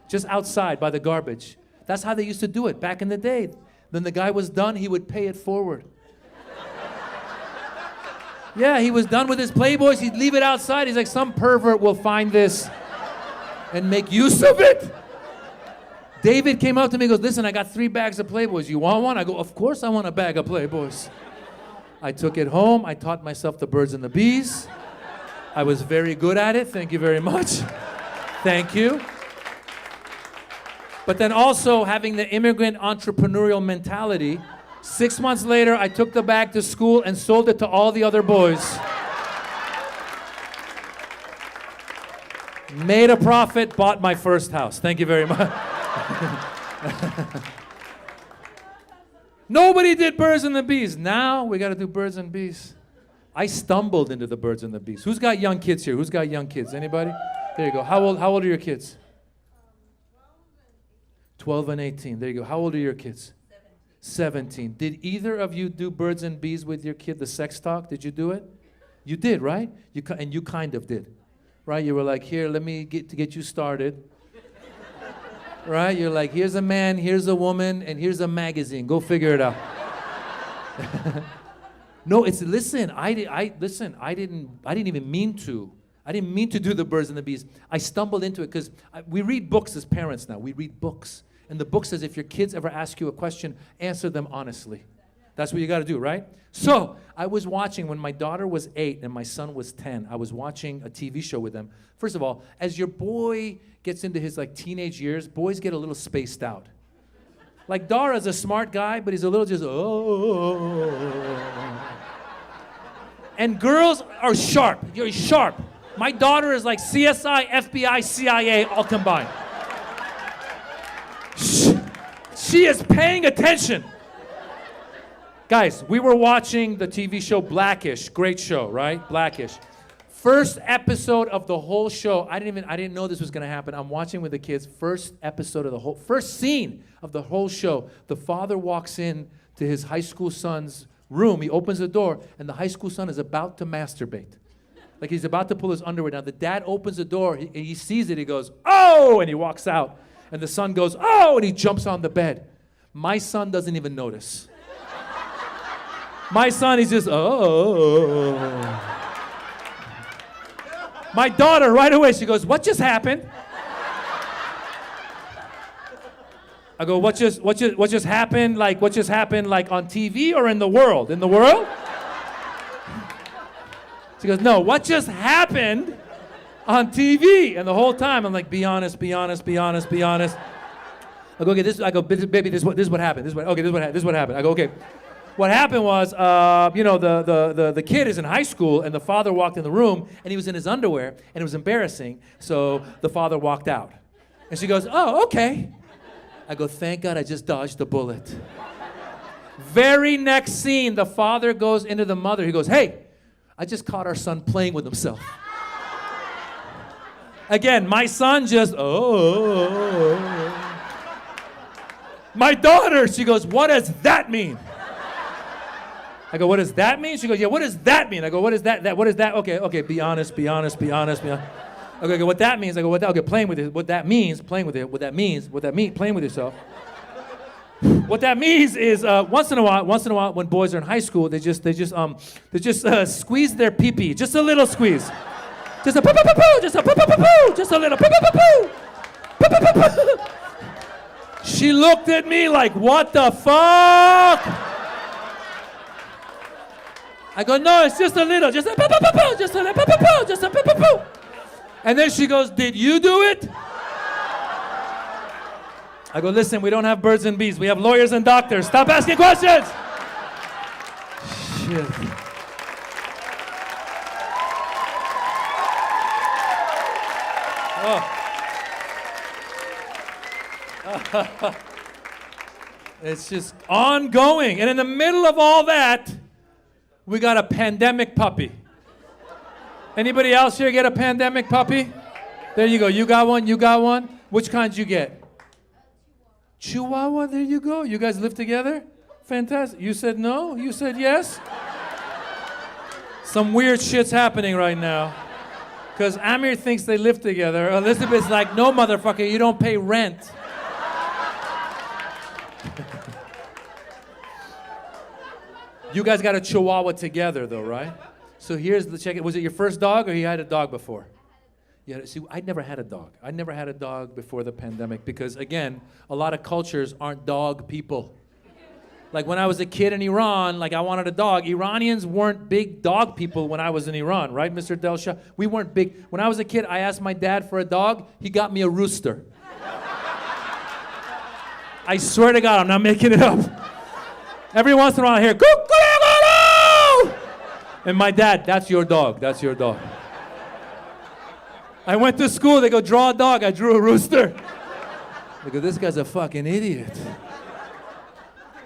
just outside by the garbage. That's how they used to do it back in the day. Then the guy was done, he would pay it forward. Yeah, he was done with his Playboys, he'd leave it outside. He's like, some pervert will find this and make use of it. David came up to me and goes, listen, I got 3 bags of Playboys. You want one? I go, of course I want a bag of Playboys. I took it home. I taught myself the birds and the bees. I was very good at it. Thank you very much. Thank you. But then also having the immigrant entrepreneurial mentality, 6 months later, I took the bag to school and sold it to all the other boys. Made a profit, bought my first house. Thank you very much. Nobody did birds and the bees. Now we got to do birds and bees. I stumbled into the birds and the bees. Who's got young kids here? Who's got young kids? Anybody? There you go. How old are your kids? 12 and 18. There you go. How old are your kids? 17. Did either of you do birds and bees with your kid, the sex talk? Did you do it? You did, right? And you kind of did, right? You were like, here, let me get you started. Right? You're like, here's a man, here's a woman, and here's a magazine. Go figure it out. No, listen, I didn't even mean to. I didn't mean to do the birds and the bees. I stumbled into it because we read books as parents now. We read books. And the book says if your kids ever ask you a question, answer them honestly. That's what you got to do, right? So I was watching when my daughter was 8 and my son was 10. I was watching a TV show with them. First of all, as your boy gets into his teenage years, boys get a little spaced out. Like Dara's a smart guy, but he's a little just, oh. And girls are sharp. You're sharp. My daughter is like CSI, FBI, CIA, all combined. She is paying attention. Guys, we were watching the TV show Blackish. Great show, right? Blackish. First episode of the whole show. I didn't know this was going to happen. I'm watching with the kids. First scene of the whole show. The father walks in to his high school son's room. He opens the door, and the high school son is about to masturbate. Like he's about to pull his underwear down. The dad opens the door. He sees it. He goes, oh, and he walks out. And the son goes, oh, and he jumps on the bed. My son doesn't even notice. My son, he's just, oh. My daughter, right away, she goes, what just happened? I go, what just happened? Like, what just happened, like, on TV or in the world? In the world? She goes, no, what just happened on TV? And the whole time, I'm like, be honest, be honest, be honest, be honest. I go, okay, baby, this is what happened. This is what happened. I go, okay. What happened was, the kid is in high school, and the father walked in the room, and he was in his underwear, and it was embarrassing, so the father walked out. And she goes, oh, okay. I go, thank God I just dodged a bullet. Very next scene, the father goes into the mother. He goes, hey, I just caught our son playing with himself. Again, my son just, oh. My daughter, she goes, what does that mean? I go, what does that mean? She goes, yeah, what does that mean? I go, what is that? What is that? Okay, be honest, be honest, be honest, be honest. Okay, what that means? I go, okay, playing with it. What that means, playing with it. What that means, playing with yourself. What that means is once in a while, when boys are in high school, they just squeeze their pee-pee, just a little squeeze, just a poo-poo-poo-poo, just a poo-poo-poo-poo, just a little poo-poo-poo-poo, poo-poo-poo-poo. She looked at me like, what the fuck? I go, no, it's just a little, just a poo-poo-poo-poo, just a little poo-poo-poo, just a poo-poo-poo. And then she goes, did you do it? I go, listen, we don't have birds and bees. We have lawyers and doctors. Stop asking questions. Shit. It's just ongoing. And in the middle of all that, we got a pandemic puppy. Anybody else here get a pandemic puppy? There you go. You got one? You got one? Which kind you get? Chihuahua? There you go. You guys live together? Fantastic. You said no? You said yes? Some weird shit's happening right now. Because Amir thinks they live together. Elizabeth's like, no, motherfucker, you don't pay rent. You guys got a Chihuahua together, though, right? So here's the check. Was it your first dog, or you had a dog before? Yeah. See, I never had a dog. I never had a dog before the pandemic because, again, a lot of cultures aren't dog people. Like when I was a kid in Iran, like I wanted a dog. Iranians weren't big dog people when I was in Iran, right, Mr. Delsha? We weren't big. When I was a kid, I asked my dad for a dog. He got me a rooster. I swear to God, I'm not making it up. Every once in a while I hear, "Cuckoo!" And my dad, that's your dog, that's your dog. I went to school, they go, draw a dog. I drew a rooster. They go, this guy's a fucking idiot.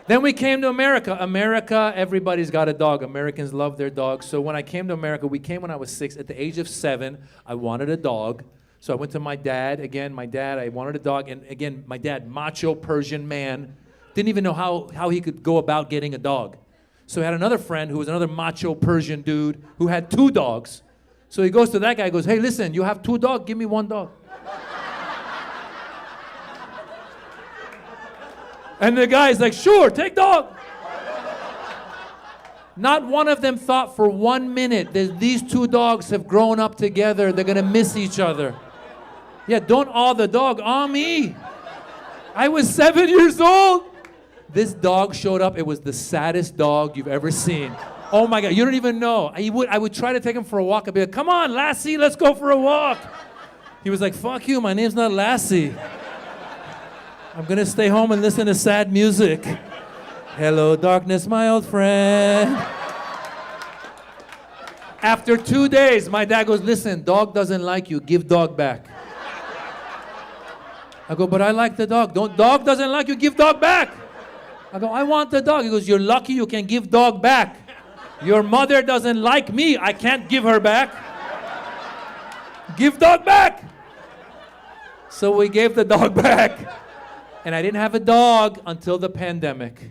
Then we came to America. America, everybody's got a dog. Americans love their dogs. So when I came to America, we came when I was 6. At the age of 7, I wanted a dog. So I went to my dad. Again, my dad, I wanted a dog. And again, my dad, macho Persian man, didn't even know how he could go about getting a dog. So he had another friend who was another macho Persian dude who had 2 dogs. So he goes to that guy, goes, hey, listen, you have 2 dogs, give me 1 dog. And the guy's like, sure, take dog. Not one of them thought for 1 minute that these 2 dogs have grown up together, they're gonna miss each other. Yeah, don't awe the dog, awe me. I was 7 years old. This dog showed up, it was the saddest dog you've ever seen. Oh my God, you don't even know. I would try to take him for a walk. I'd be like, come on, Lassie, let's go for a walk. He was like, fuck you, my name's not Lassie. I'm gonna stay home and listen to sad music. Hello, darkness, my old friend. After 2 days, my dad goes, listen, dog doesn't like you, give dog back. I go, but I like the dog. Dog doesn't like you, give dog back. I go, I want the dog. He goes, you're lucky you can give dog back. Your mother doesn't like me, I can't give her back. Give dog back. So we gave the dog back. And I didn't have a dog until the pandemic.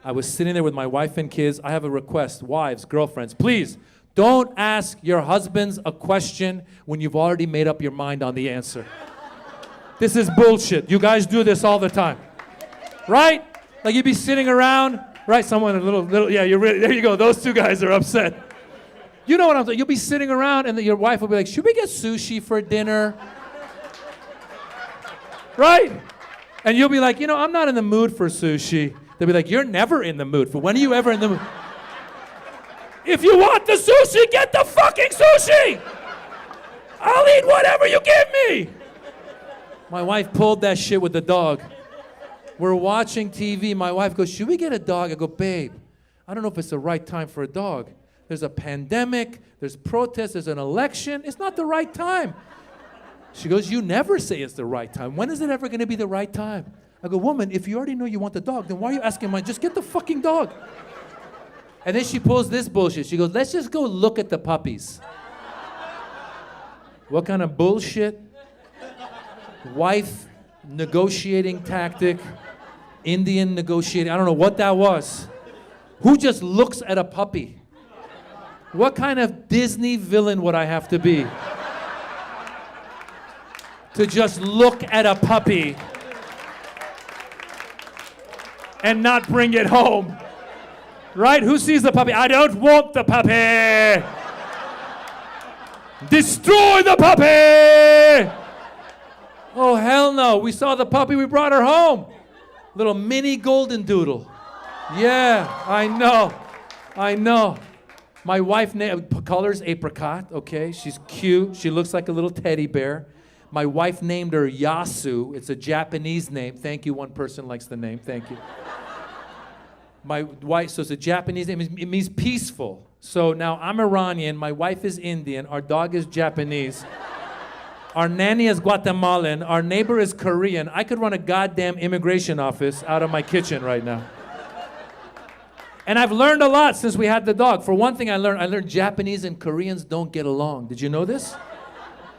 I was sitting there with my wife and kids. I have a request, wives, girlfriends, please don't ask your husbands a question when you've already made up your mind on the answer. This is bullshit. You guys do this all the time. Right? Like you'd be sitting around, right? Someone a little, yeah, you're really, there you go. Those 2 guys are upset. You know what I'm saying? You'll be sitting around and your wife will be like, should we get sushi for dinner? Right? And you'll be like, you know, I'm not in the mood for sushi. They'll be like, you're never in the mood. For when are you ever in the mood? If you want the sushi, get the fucking sushi! I'll eat whatever you give me! My wife pulled that shit with the dog. We're watching TV. My wife goes, should we get a dog? I go, babe, I don't know if it's the right time for a dog. There's a pandemic, there's protests, there's an election. It's not the right time. She goes, you never say it's the right time. When is it ever gonna be the right time? I go, woman, if you already know you want the dog, then why are you asking mine? Just get the fucking dog. And then she pulls this bullshit. She goes, let's just go look at the puppies. What kind of bullshit? Wife negotiating tactic, Indian negotiating, I don't know what that was. Who just looks at a puppy? What kind of Disney villain would I have to be to just look at a puppy and not bring it home? Right? Who sees the puppy? I don't want the puppy! Destroy the puppy! Oh, hell no. We saw the puppy, we brought her home. Little mini golden doodle. Yeah, I know. I know. My wife colors apricot, okay? She's cute. She looks like a little teddy bear. My wife named her Yasu. It's a Japanese name. Thank you. One person likes the name. Thank you. My wife, so it's a Japanese name. It means peaceful. So now I'm Iranian. My wife is Indian. Our dog is Japanese. Our nanny is Guatemalan. Our neighbor is Korean. I could run a goddamn immigration office out of my kitchen right now. And I've learned a lot since we had the dog. For one thing, I learned Japanese and Koreans don't get along. Did you know this?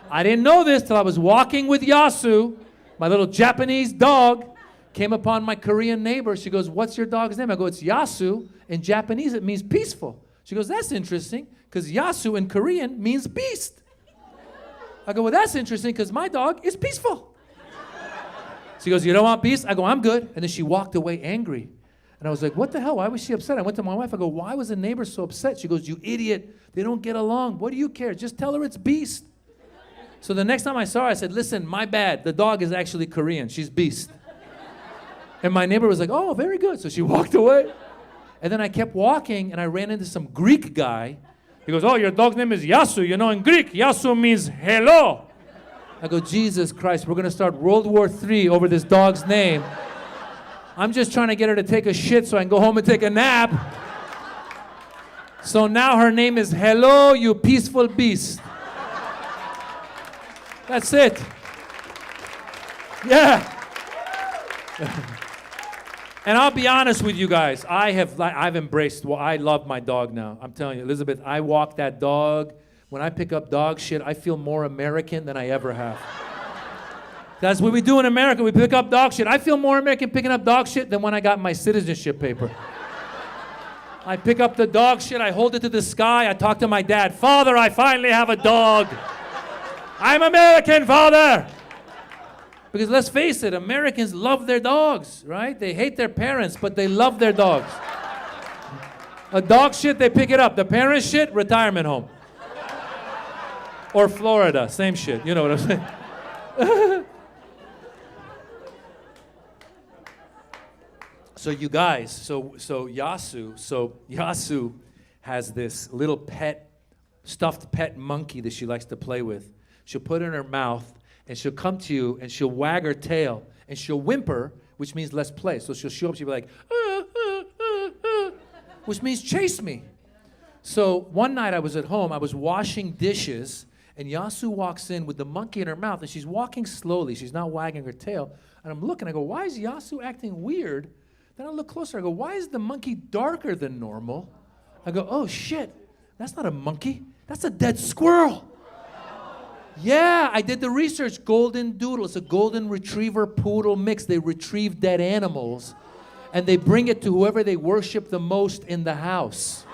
I didn't know this till I was walking with Yasu, my little Japanese dog, came upon my Korean neighbor. She goes, "What's your dog's name?" I go, "It's Yasu." In Japanese, it means peaceful. She goes, "That's interesting, because Yasu in Korean means beast." I go, "Well, that's interesting, because my dog is peaceful." She goes, "You don't want beast?" I go, "I'm good." And then she walked away angry. And I was like, "What the hell? Why was she upset?" I went to my wife. I go, "Why was the neighbor so upset?" She goes, "You idiot. They don't get along. What do you care? Just tell her it's beast." So the next time I saw her, I said, "Listen, my bad. The dog is actually Korean. She's beast." And my neighbor was like, "Oh, very good." So she walked away. And then I kept walking, and I ran into some Greek guy. He goes, "Oh, your dog's name is Yasu. You know, in Greek, Yasu means hello." I go, "Jesus Christ, we're going to start World War III over this dog's name. I'm just trying to get her to take a shit so I can go home and take a nap." So now her name is Hello, you peaceful beast. That's it. Yeah. And I'll be honest with you guys, I've embraced, well, I love my dog now. I'm telling you, Elizabeth, I walk that dog. When I pick up dog shit, I feel more American than I ever have. That's what we do in America. We pick up dog shit. I feel more American picking up dog shit than when I got my citizenship paper. I pick up the dog shit, I hold it to the sky, I talk to my dad. "Father, I finally have a dog. I'm American, Father." Because let's face it, Americans love their dogs, right? They hate their parents, but they love their dogs. A dog shit, they pick it up. The parent shit, retirement home. Or Florida, same shit. You know what I'm saying? So you guys, so Yasu has this little stuffed pet monkey that she likes to play with. She'll put it in her mouth, and she'll come to you, and she'll wag her tail, and she'll whimper, which means let's play. So she'll show up, she'll be like, which means chase me. So one night I was at home, I was washing dishes, and Yasu walks in with the monkey in her mouth, and she's walking slowly. She's not wagging her tail. And I'm looking, I go, "Why is Yasu acting weird?" Then I look closer, I go, "Why is the monkey darker than normal?" I go, "Oh shit, that's not a monkey, that's a dead squirrel." Yeah, I did the research. Golden Doodle. It's a golden retriever poodle mix. They retrieve dead animals and they bring it to whoever they worship the most in the house.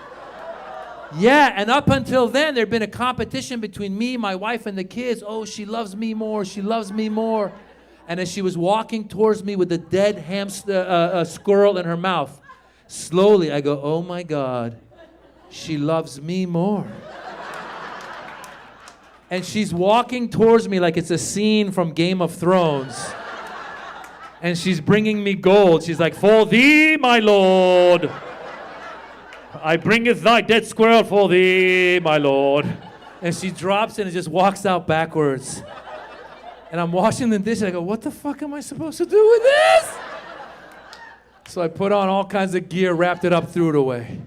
Yeah, and up until then, there'd been a competition between me, my wife, and the kids. "Oh, she loves me more. She loves me more." And as she was walking towards me with the dead squirrel in her mouth, slowly I go, "Oh my God, she loves me more." And she's walking towards me like it's a scene from Game of Thrones. And she's bringing me gold. She's like, "For thee, my lord, I bringeth thy dead squirrel for thee, my lord." And she drops it and just walks out backwards. And I'm washing the dishes. I go, "What the fuck am I supposed to do with this?" So I put on all kinds of gear, wrapped it up, threw it away.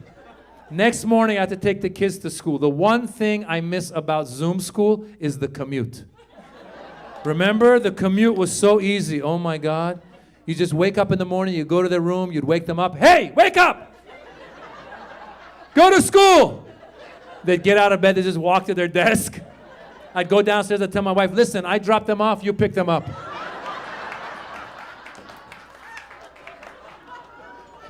Next morning, I had to take the kids to school. The one thing I miss about Zoom school is the commute. Remember, the commute was so easy. Oh my God. You just wake up in the morning, you go to their room, you'd wake them up. "Hey, wake up! Go to school!" They'd get out of bed, they just walk to their desk. I'd go downstairs, I'd tell my wife, "Listen, I dropped them off, you pick them up."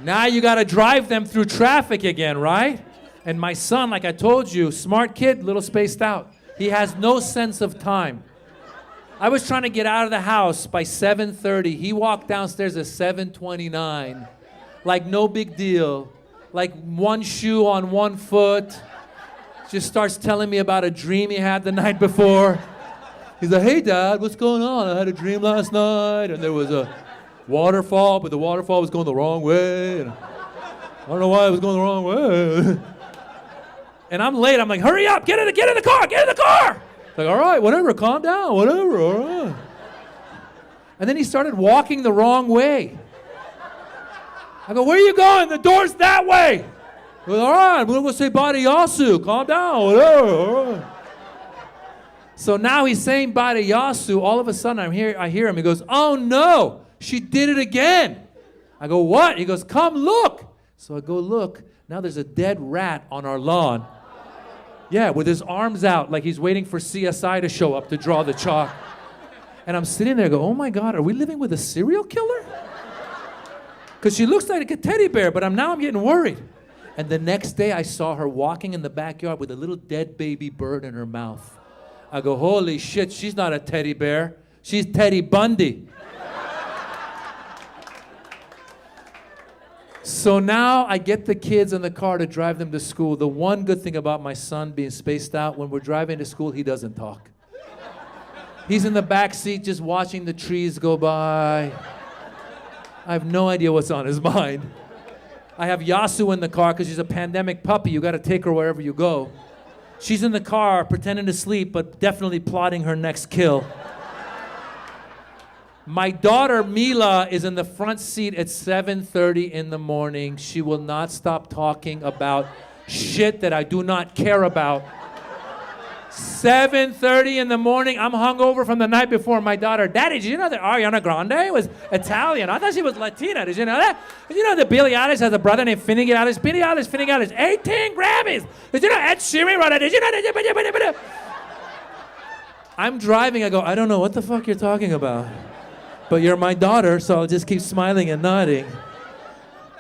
Now you gotta drive them through traffic again, right? And my son, like I told you, smart kid, little spaced out. He has no sense of time. I was trying to get out of the house by 7:30. He walked downstairs at 7:29. Like no big deal. Like one shoe on one foot. Just starts telling me about a dream he had the night before. He's like, "Hey Dad, what's going on? I had a dream last night and there was a waterfall, but the waterfall was going the wrong way. And I don't know why it was going the wrong way." And I'm late. I'm like, "Hurry up, get in the car, get in the car." Like, "All right, whatever, calm down, whatever, all right." And then he started walking the wrong way. I go, "Where are you going? The door's that way." Well, "All right, we're gonna go say bye to Yasu. Calm down, whatever, all right." So now he's saying bye to Yasu. All of a sudden, I hear him. He goes, oh no, she did it again. I go, what? He goes, come look. So I go look. Now there's a dead rat on our lawn. Yeah, with his arms out, like he's waiting for CSI to show up to draw the chalk. And I'm sitting there, go, oh my God, are we living with a serial killer? Because she looks like a teddy bear, but now I'm getting worried. And the next day I saw her walking in the backyard with a little dead baby bird in her mouth. I go, holy shit, she's not a teddy bear. She's Teddy Bundy. So now I get the kids in the car to drive them to school. The one good thing about my son being spaced out, when we're driving to school, he doesn't talk. He's in the back seat just watching the trees go by. I have no idea what's on his mind. I have Yasu in the car because she's a pandemic puppy. You got to take her wherever you go. She's in the car pretending to sleep, but definitely plotting her next kill. My daughter, Mila, is in the front seat at 7:30 in the morning. She will not stop talking about shit that I do not care about. 7:30 in the morning, I'm hungover from the night before. My daughter, Daddy, did you know that Ariana Grande was Italian? I thought she was Latina. Did you know that? Did you know that Billie Eilish has a brother named Finnegan Eilish? Billie Eilish, 18 Grammys. Did you know Ed Sheeran wrote it? Did you know? I'm driving, I go, I don't know what the fuck you're talking about. But you're my daughter, so I'll just keep smiling and nodding.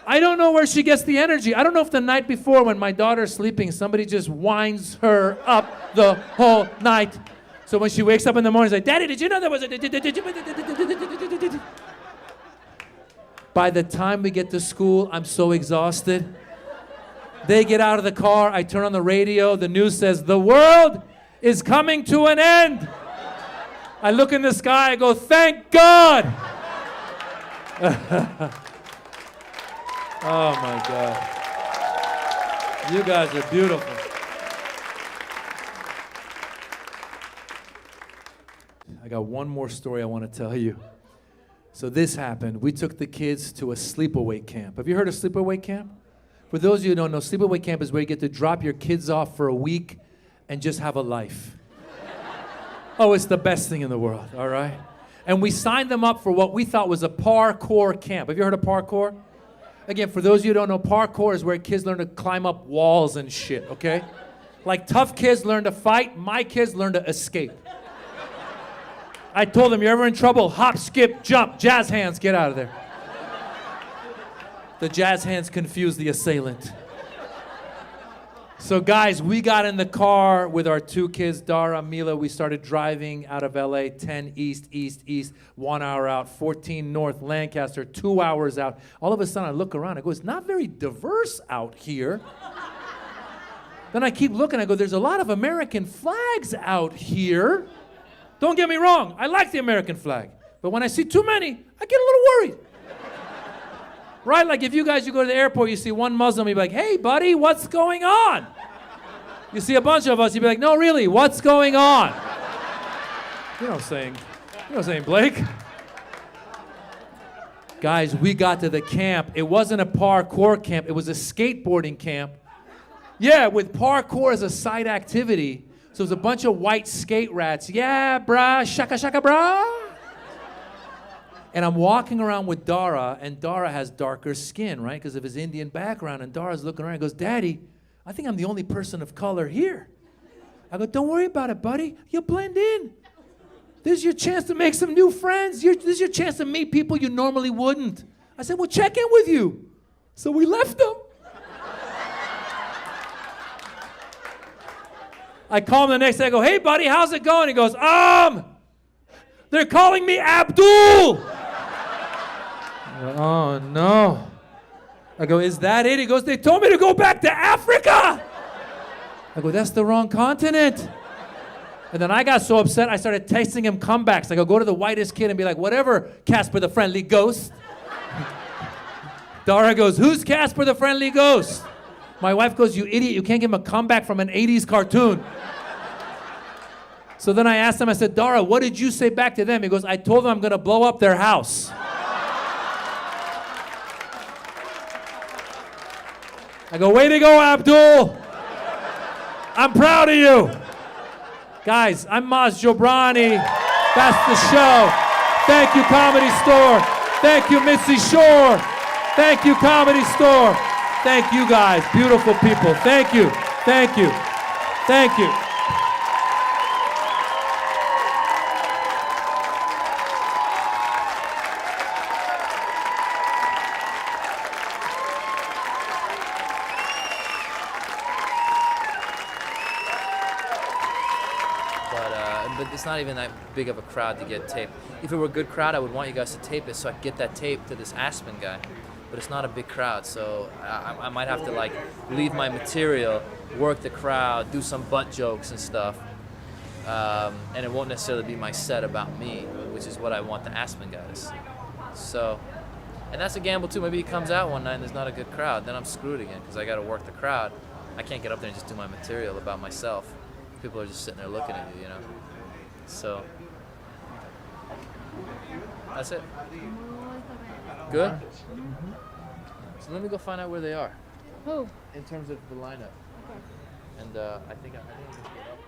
I don't know where she gets the energy. I don't know if the night before when my daughter's sleeping, somebody just winds her up the whole night. So when she wakes up in the morning, she's like, Daddy, did you know there was a... By the time we get to school, I'm so exhausted. They get out of the car, I turn on the radio, the news says, the world is coming to an end. I look in the sky, I go, thank God. Oh my God. You guys are beautiful. I got one more story I want to tell you. So this happened. We took the kids to a sleepaway camp. Have you heard of sleepaway camp? For those of you who don't know, sleepaway camp is where you get to drop your kids off for a week and just have a life. Oh, it's the best thing in the world, all right? And we signed them up for what we thought was a parkour camp. Have you heard of parkour? Again, for those of you who don't know, parkour is where kids learn to climb up walls and shit, okay? Like tough kids learn to fight, my kids learn to escape. I told them, you're ever in trouble, hop, skip, jump, jazz hands, get out of there. The jazz hands confuse the assailant. So guys, we got in the car with our two kids, Dara, Mila. We started driving out of LA, 10 east, 1 hour out, 14 north, Lancaster, 2 hours out. All of a sudden I look around, I go, it's not very diverse out here. Then I keep looking, I go, there's a lot of American flags out here. Don't get me wrong, I like the American flag. But when I see too many, I get a little worried. Right, like if you go to the airport, you see one Muslim, you'd be like, hey buddy, what's going on? You see a bunch of us, you'd be like, no really, what's going on? You know what I'm saying, Blake? Guys, we got to the camp. It wasn't a parkour camp, it was a skateboarding camp. Yeah, with parkour as a side activity. So it was a bunch of white skate rats. Yeah, brah, shaka shaka brah. And I'm walking around with Dara, and Dara has darker skin, right? Because of his Indian background. And Dara's looking around and goes, Daddy, I think I'm the only person of color here. I go, don't worry about it, buddy. You'll blend in. This is your chance to make some new friends. This is your chance to meet people you normally wouldn't. I said, well, check in with you. So we left them. I call him the next day. I go, hey, buddy, how's it going? He goes, they're calling me Abdul. Oh, no. I go, is that it? He goes, they told me to go back to Africa. I go, that's the wrong continent. And then I got so upset, I started texting him comebacks. I go to the whitest kid and be like, whatever, Casper the Friendly Ghost. Dara goes, who's Casper the Friendly Ghost? My wife goes, you idiot, you can't give him a comeback from an 80s cartoon. So then I asked him, I said, Dara, what did you say back to them? He goes, I told them I'm going to blow up their house. I go, way to go, Abdul. I'm proud of you. Guys, I'm Maz Jobrani. That's the show. Thank you, Comedy Store. Thank you, Missy Shore. Thank you, Comedy Store. Thank you, guys. Beautiful people. Thank you. Thank you. Thank you. But it's not even that big of a crowd to get taped. If it were a good crowd, I would want you guys to tape it so I could get that tape to this Aspen guy. But it's not a big crowd, so I might have to like leave my material, work the crowd, do some butt jokes and stuff, and it won't necessarily be my set about me, which is what I want the Aspen guys. So, and that's a gamble too. Maybe he comes out one night and there's not a good crowd, then I'm screwed again because I got to work the crowd. I can't get up there and just do my material about myself. People are just sitting there looking at you, you know. So that's it. Good? So let me go find out where they are. Who? In terms of the lineup. And I think I'm gonna get up.